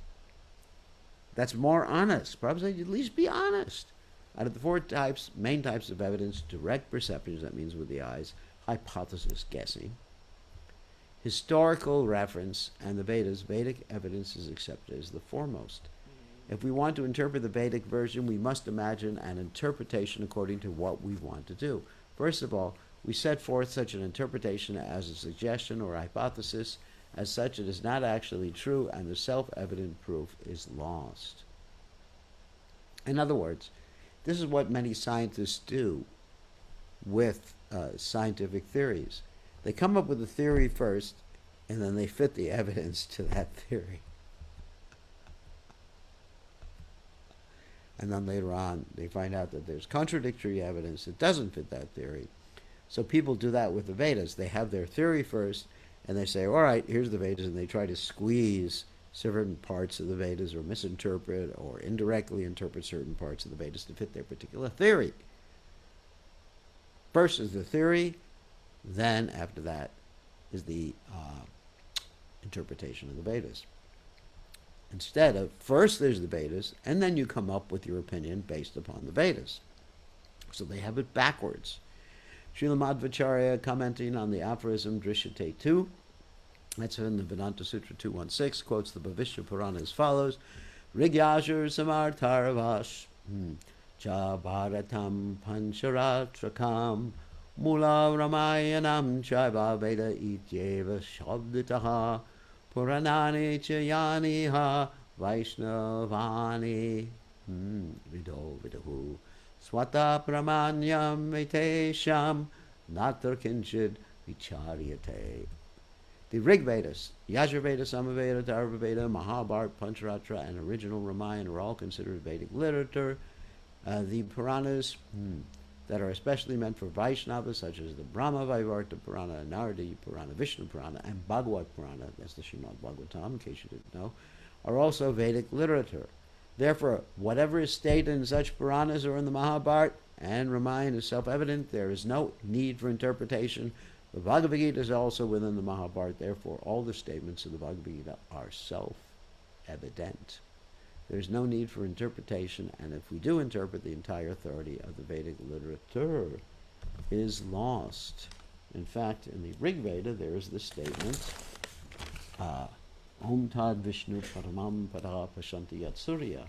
That's more honest. Prabhupada said, at least be honest. Out of the four main types of evidence, direct perceptions, that means with the eyes, hypothesis guessing, historical reference, and the Vedas, Vedic evidence is accepted as the foremost. If we want to interpret the Vedic version, we must imagine an interpretation according to what we want to do. First of all, we set forth such an interpretation as a suggestion or hypothesis. As such, it is not actually true, and the self-evident proof is lost. In other words, this is what many scientists do with scientific theories. They come up with a theory first, and then they fit the evidence to that theory. And then later on, they find out that there's contradictory evidence that doesn't fit that theory. So people do that with the Vedas. They have their theory first, and they say, all right, here's the Vedas, and they try to squeeze certain parts of the Vedas or misinterpret or indirectly interpret certain parts of the Vedas to fit their particular theory. First is the theory, then after that is the interpretation of the Vedas. Instead of, first there's the Vedas, and then you come up with your opinion based upon the Vedas. So they have it backwards. Srila Madhvacharya, commenting on the aphorism Drishyate 2, that's in the Vedanta Sutra 216, quotes the Bhavishya Purana as follows: Rigyajur Samartharavash Cha Bharatam Pancharatrakam Mula Ramayanam Chaiva Veda Ityeva Shabditaha Puranani Chayaniha Vaishnavani Vido Vidahu Swata Pramanyam Metesham Natar Kinchid Vicharyate. The Rig Vedas, Yajurveda, Samaveda, Dharmaveda, Mahabharata, Pancharatra, and original Ramayana are all considered Vedic literature. The Puranas that are especially meant for Vaishnavas, such as the Brahma Vaivarta Purana, Naradi Purana, Vishnu Purana, and Bhagavad Purana, that's the Srimad Bhagavatam, in case you didn't know, are also Vedic literature. Therefore, whatever is stated in such Puranas or in the Mahabharata and Ramayana is self-evident. There is no need for interpretation. The Bhagavad Gita is also within the Mahabharata. Therefore, all the statements of the Bhagavad Gita are self-evident. There's no need for interpretation, and if we do interpret, the entire authority of the Vedic literature is lost. In fact, in the Rig Veda, there is the statement, Om Tad Vishnu Paramam Pada Pashanti Yat Surya,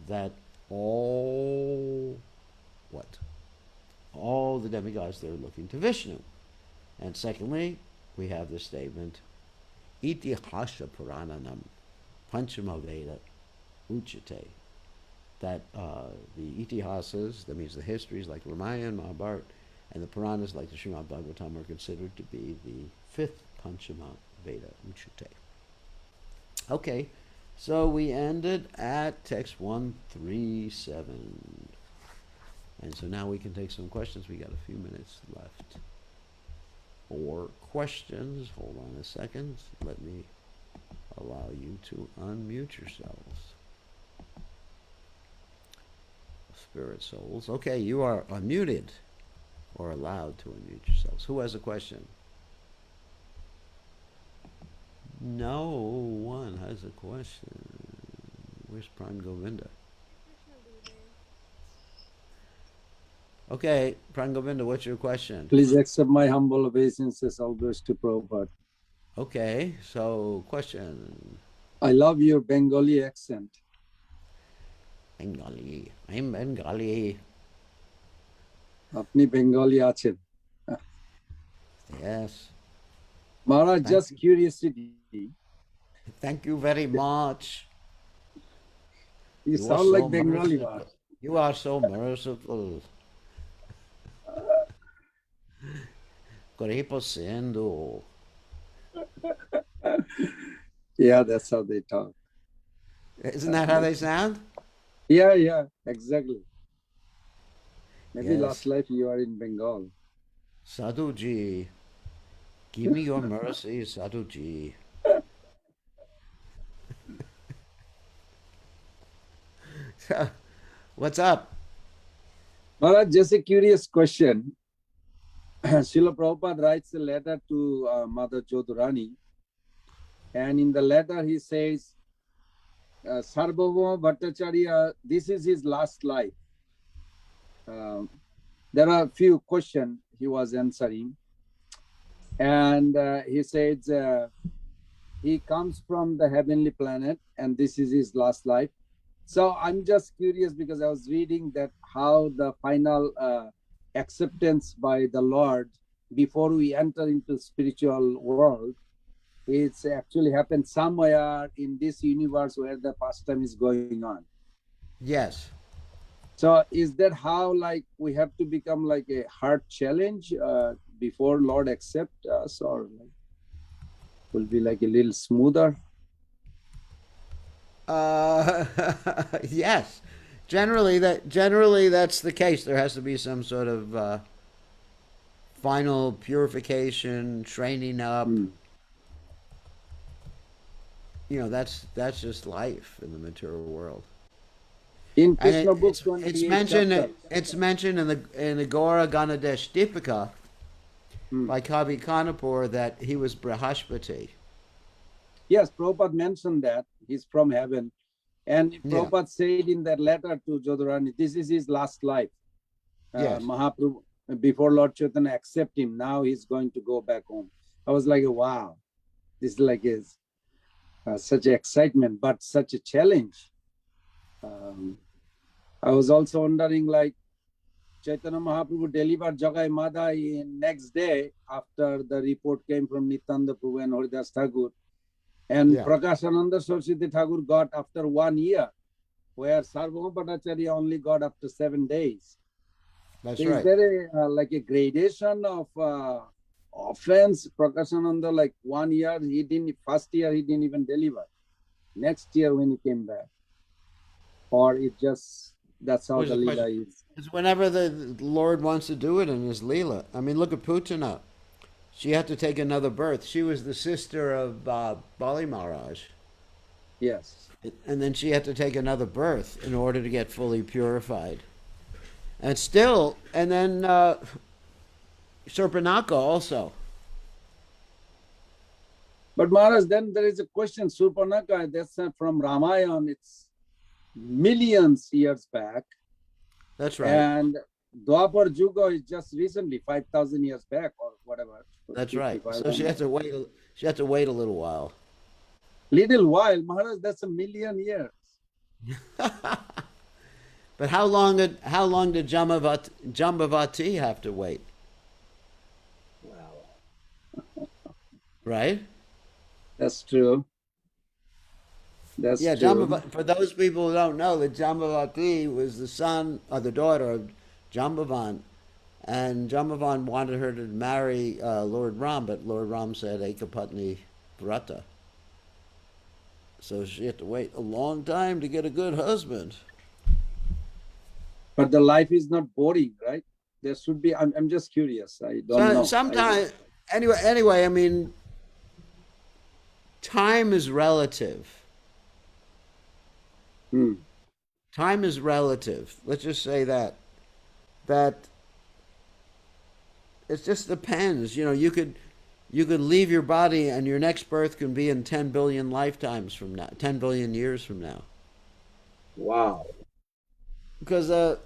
that all the demigods, they're looking to Vishnu. And secondly, we have the statement, Itihasha Purananam Panchama Veda Uchate, that the Itihasas, that means the histories like Ramayana, Mahabharata, and the Puranas like the Srimad Bhagavatam are considered to be the fifth Panchama Veda Uchate. Okay, so we ended at text 137. And so now we can take some questions. We got a few minutes left for questions. Hold on a second. Let me allow you to unmute yourselves. Spirit souls. Okay, you are unmuted or allowed to unmute yourselves. Who has a question? No one has a question. Where's Pran Govinda? Okay, Pran Govinda, what's your question? Please accept my humble obeisances always to Prabhupada. Okay, so question. I love your Bengali accent. Bengali. I'm Bengali. Apni Bengali achen. Yes. Maharaj, just curiosity. Thank you very much. You sound like Bengali. Merciful. You are so merciful. Koripasendo. Yeah, that's how they talk. Isn't that how they sound? Yeah, exactly. Maybe Yes. last life you are in Bengal. Sadhuji, give me your mercy, Sadhuji. What's up? Maharaj, just a curious question. Srila Prabhupada writes a letter to Mother Jodhurani, and in the letter he says, Sarvabhauma Bhattacharya, this is his last life. There are a few questions he was answering, and he says he comes from the heavenly planet, and this is his last life. So I'm just curious because I was reading that how the final acceptance by the Lord before we enter into spiritual world, it's actually happened somewhere in this universe where the pastime is going on. Yes. So is that how like we have to become like a hard challenge before Lord accept us, or like, will be like a little smoother? Yes. Generally that's the case. There has to be some sort of final purification, training up. You know, that's just life in the material world. In Krishna book, it's mentioned in the Gaura Ganadesh Dipika by Kavi Kanapur that he was Brihaspati. Yes, Prabhupada mentioned that he's from heaven. And Yeah. Prabhupada said in that letter to Jodharani, this is his last life. Yes. Mahaprabhu, before Lord Chaitanya accept him, now he's going to go back home. I was like, wow, this is like such excitement, but such a challenge. I was also wondering, like, Chaitanya Mahaprabhu delivered Jagai Madha in next day after the report came from Nityananda Prabhu and Haridas Thakur. And Yeah. Prakashananda Saraswati Thakur got after 1 year, where Sarvabhauma Bhattacharya only got after 7 days. That's So right. is there like a gradation of offense? Prakashananda, like 1 year, first year he didn't even deliver. Next year when he came back. Or it just, that's how What's the the Leela question? is. It's whenever the Lord wants to do it in his Leela. I mean, look at Putana. She had to take another birth. She was the sister of Bali Maharaj. Yes. And then she had to take another birth in order to get fully purified. And still, and then Surpanaka also. But Maharaj, then there is a question, Surpanaka, that's from Ramayana, it's millions years back. That's right. And Dwapar Juga is just recently, 5,000 years back or whatever. That's right. 55, So she had to wait. She had to wait a little while. Little while, Maharaj, that's a million years. But how long did Jambavati have to wait? Wow. Right? That's true. That's Yeah, true. for those people who don't know, that Jambavati was the son or the daughter of Jambavan, and Jambavan wanted her to marry Lord Ram, but Lord Ram said Ekapatni Vrata. So she had to wait a long time to get a good husband. But the life is not boring, right? There should be, I'm just curious. I don't know. Sometimes, anyway, I mean, time is relative. Time is relative. Let's just say that it just depends. You know, you could leave your body and your next birth can be in 10 billion lifetimes from now, 10 billion years from now. Wow. Because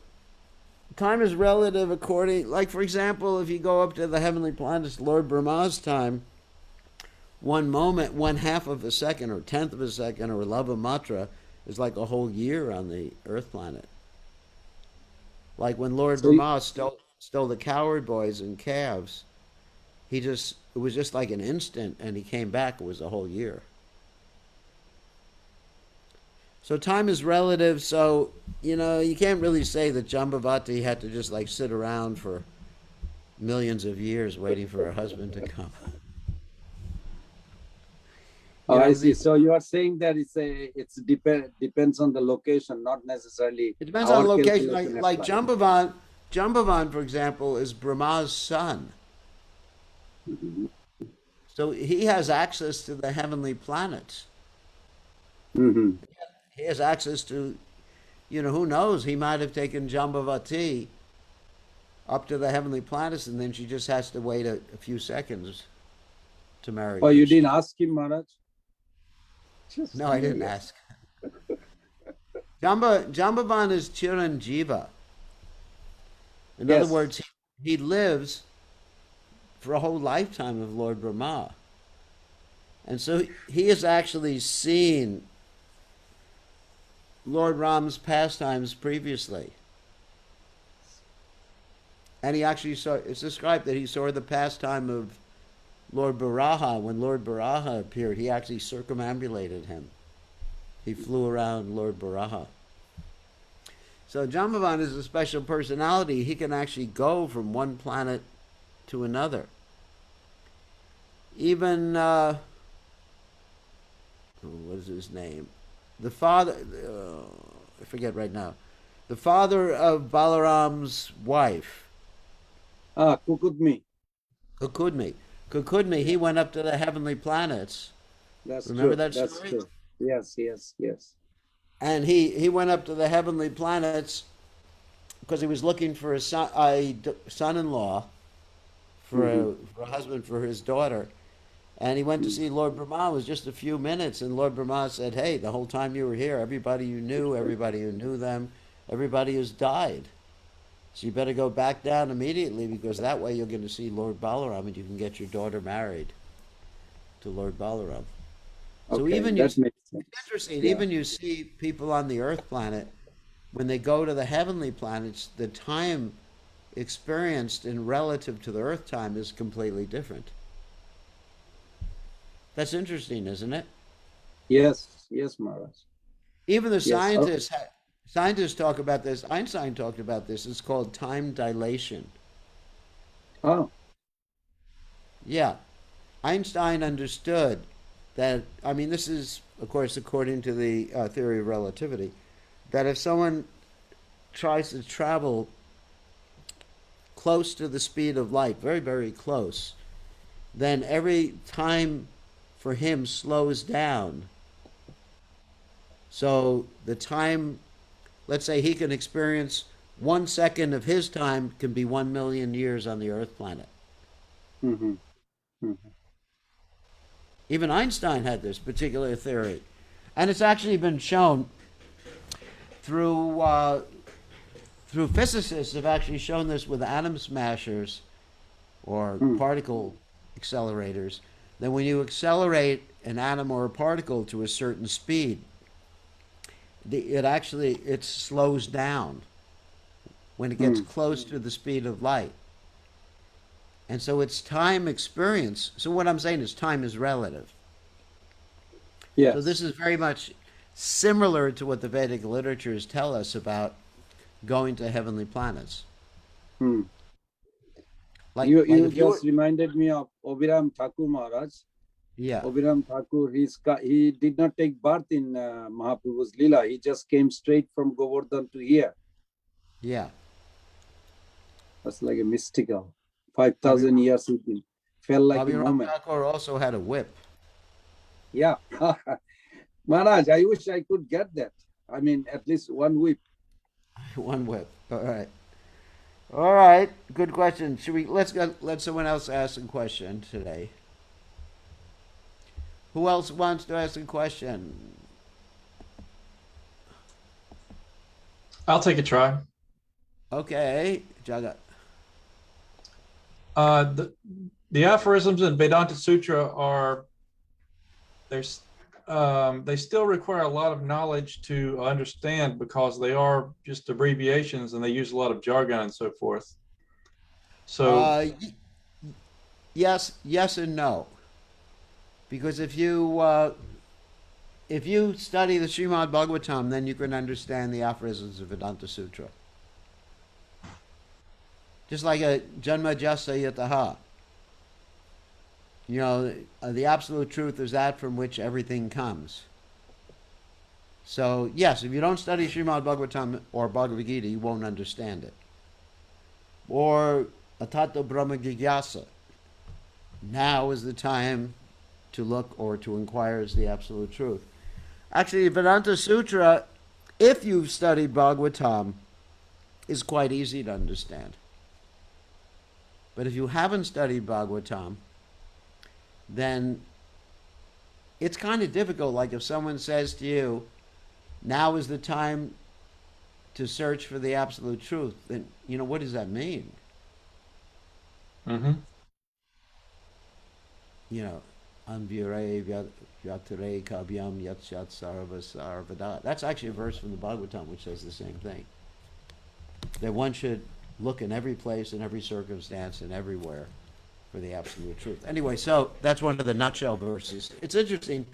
time is relative according, like for example, if you go up to the heavenly planets, Lord Brahma's time, one moment, one half of a second or tenth of a second or lava matra is like a whole year on the Earth planet. Like when Lord Brahma stole the cowherd boys and calves, it was just like an instant, and he came back. It was a whole year. So time is relative. So you know you can't really say that Jambavati had to just like sit around for millions of years waiting for her husband to come. Oh, I see. So you are saying that depends on the location, not necessarily. It depends on the location. Like Jambavan, for example, is Brahma's son. So he has access to the heavenly planets. Mm-hmm. He has access to, you know, who knows? He might have taken Jambavati up to the heavenly planets, and then she just has to wait a few seconds to marry. Oh, you didn't ask him, Maharaj? No, I didn't ask. Jambavan is Chiranjiva. In other words, he lives for a whole lifetime of Lord Brahma. And so he has actually seen Lord Ram's pastimes previously. And he actually it's described that he saw the pastime of Lord Baraha. When Lord Baraha appeared, he actually circumambulated him. He flew around Lord Baraha. So Jambavan is a special personality. He can actually go from one planet to another. Even, what is his name? The father, I forget right now. The father of Balaram's wife. Kukudmi. Kukudmi, he went up to the heavenly planets. Remember that story? That's true. Yes. And he went up to the heavenly planets because he was looking for a son-in-law, for a husband for his daughter. And he went to see Lord Brahma. It was just a few minutes, and Lord Brahma said, "Hey, the whole time you were here, everybody you knew, everybody who knew them, everybody has died. So you better go back down immediately, because that way you're going to see Lord Balaram, and you can get your daughter married to Lord Balaram." So Okay, even you, that makes sense. it's interesting, Yeah. even you see people on the Earth planet, when they go to the heavenly planets, the time experienced in relative to the Earth time is completely different. That's interesting, isn't it? Yes, yes, Maharaj. Even the Yes. scientists talk about this. Einstein talked about this. It's called time dilation. Oh, Yeah, Einstein understood that. I mean, this is, of course, according to the theory of relativity, that if someone tries to travel close to the speed of light, very, very close, then every time for him slows down. So the time, let's say he can experience 1 second of his time can be 1 million years on the Earth planet. mm-hmm. Mm-hmm. Even Einstein had this particular theory. And it's actually been shown through physicists have actually shown this with atom smashers or particle accelerators, that when you accelerate an atom or a particle to a certain speed, it slows down when it gets close to the speed of light. And so it's time experience. So what I'm saying is time is relative. Yes. So this is very much similar to what the Vedic literatures tell us about going to heavenly planets. Hmm. Like you if just reminded me of Obiram Thakur Maharaj. Yeah. Obiram Thakur, he did not take birth in Mahaprabhu's Leela. He just came straight from Govardhan to here. Yeah. That's like a mystical. 5,000 years with him. Felt like a moment. Thakur also had a whip. Yeah. Maharaj, I wish I could get that. I mean, at least one whip. One whip. All right. All right. Good question. Should we let someone else ask a question today? Who else wants to ask a question? I'll take a try. Okay, Jagat. The aphorisms in Vedanta Sutra are they still require a lot of knowledge to understand, because they are just abbreviations and they use a lot of jargon and so forth. So yes and no, because if you study the Srimad Bhagavatam, then you can understand the aphorisms of Vedanta Sutra. Just like a Janma Jasa Yataha. You know, the absolute truth is that from which everything comes. So, yes, if you don't study Srimad Bhagavatam or Bhagavad Gita, you won't understand it. Or Atato Brahma Jigyasa. Now is the time to look or to inquire as the absolute truth. Actually, Vedanta Sutra, if you've studied Bhagavatam, is quite easy to understand. But if you haven't studied Bhagavatam, then it's kind of difficult. Like if someone says to you, now is the time to search for the absolute truth, then, you know, what does that mean? Mm-hmm. You know, Anvyare Vyatare Kavyam Yatshat Sarvada. That's actually a verse from the Bhagavatam which says the same thing. That one should look in every place, in every circumstance, and everywhere for the absolute truth. Anyway, so that's one of the nutshell verses. It's interesting.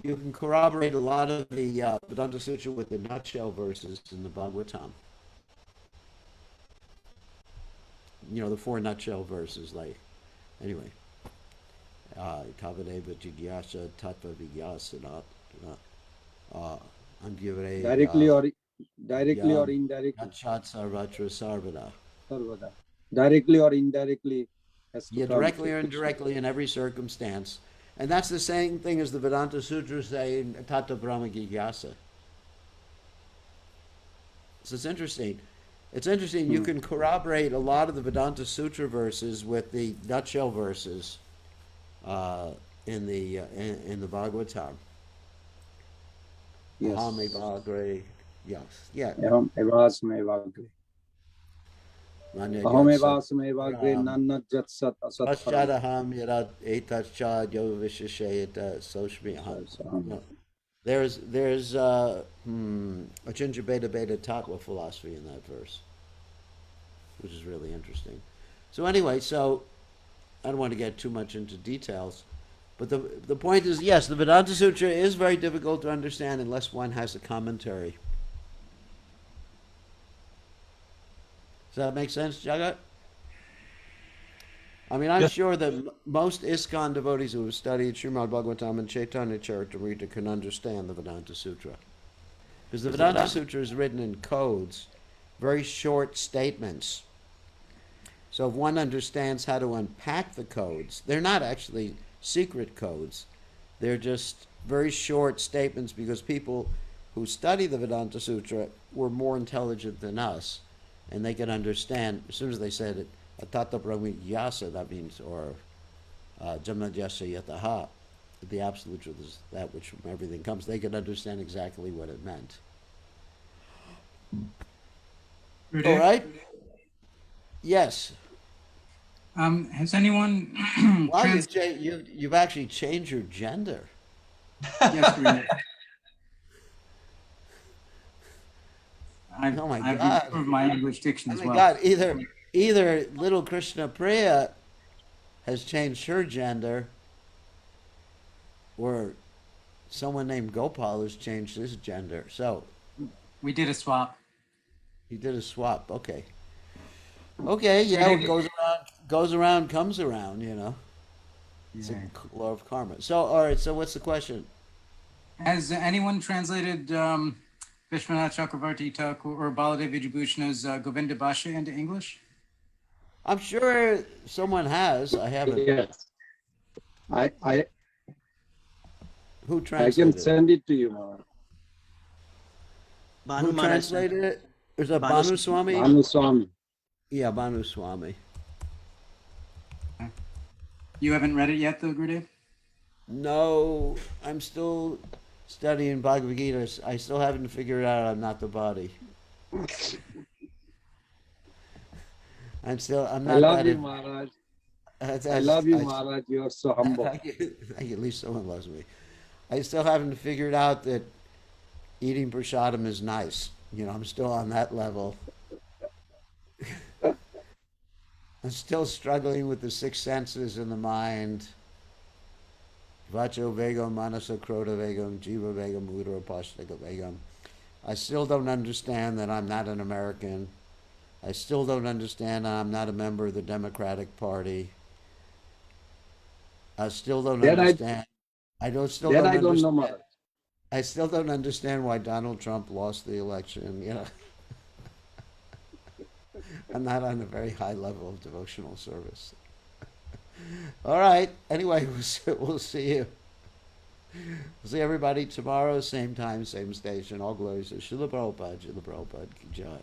You can corroborate a lot of the Vedanta Sutra with the nutshell verses in the Bhagavatam. You know, the 4 nutshell verses, like, anyway. Kavadeva Jigyasa Tattva Vigyasana Angyavare Directly or indirectly. Natshat Sarvatra Sarvada. Sarvada. Directly or indirectly. Yeah, directly or indirectly in every circumstance. And that's the same thing as the Vedanta Sutras say in Tattva Brahma Jigyasa. So it's interesting. It's interesting. You can corroborate a lot of the Vedanta Sutra verses with the nutshell verses in the Bhagavatam. Yes. Aham evagre. Yes. Yeah. Aham evasmevagre. Manya Aham yat sat evasmevagre ram. nannat jat sat asat param. Paschadaham yadat etachad yo vishashayata soshmi aham. No. There's a Ginger Beta Beta Tattva philosophy in that verse, which is really interesting. So anyway, so I don't want to get too much into details, but the point is, yes, the Vedanta Sutra is very difficult to understand unless one has a commentary. Does that make sense, Jagat? I mean, I'm Yes. sure that most ISKCON devotees who have studied Srimad Bhagavatam and CaitanyaCaritamrta can understand the Vedanta Sutra. Because the Vedanta Sutra is written in codes, very short statements. So if one understands how to unpack the codes, they're not actually secret codes. They're just very short statements because people who study the Vedanta Sutra were more intelligent than us, and they can understand, as soon as they said it, Atata Brahmi Yasa, that means, or Jamadhyasa Yataha, the absolute truth is that which from everything comes, they can understand exactly what it meant. Rudy, All right? Yes. Has anyone Wow, you've actually changed your gender. Yes, Rudy. Oh my I've God. improved my English diction Oh as my well. God, either little Krishna Priya has changed her gender, or someone named Gopal has changed his gender. So We did a swap. he did a swap. Okay. Okay, yeah, what goes around, comes around, you know. It's a Yeah. law of karma. So, all right, so what's the question? Has anyone translated Vishwanath Chakravarti Thakur or Baladev Vijayabhushana's Govinda Bhasha into English? I'm sure someone has. I haven't. Yes. I Who can translated it? send it to you, Maharaj. Who translated it? Is that Banu Swami? Bhanu Swami. Yeah, Banu Swami. You haven't read it yet, though, Gurudev? No, I'm still studying Bhagavad Gita. I still haven't figured out I'm not the body. I'm I not love that. you, Maharaj. That's, I love you, Maharaj. You are so humble. Thank you. At least someone loves me. I still haven't figured out that eating prasadam is nice. You know, I'm still on that level. I'm still struggling with the six senses in the mind. Vacho vegam, manasa krota vegam, jiva vegam, udara pasthaka vegam. I still don't understand that I'm not an American. I still don't understand I'm not a member of the Democratic Party. I still don't understand. I don't know, Maharaj. I still don't understand why Donald Trump lost the election. You know, I'm not on a very high level of devotional service. All right. Anyway, we'll see you. We'll see everybody tomorrow, same time, same station. All glories to Srila Prabhupada, Srila Prabhupada Ki Jai.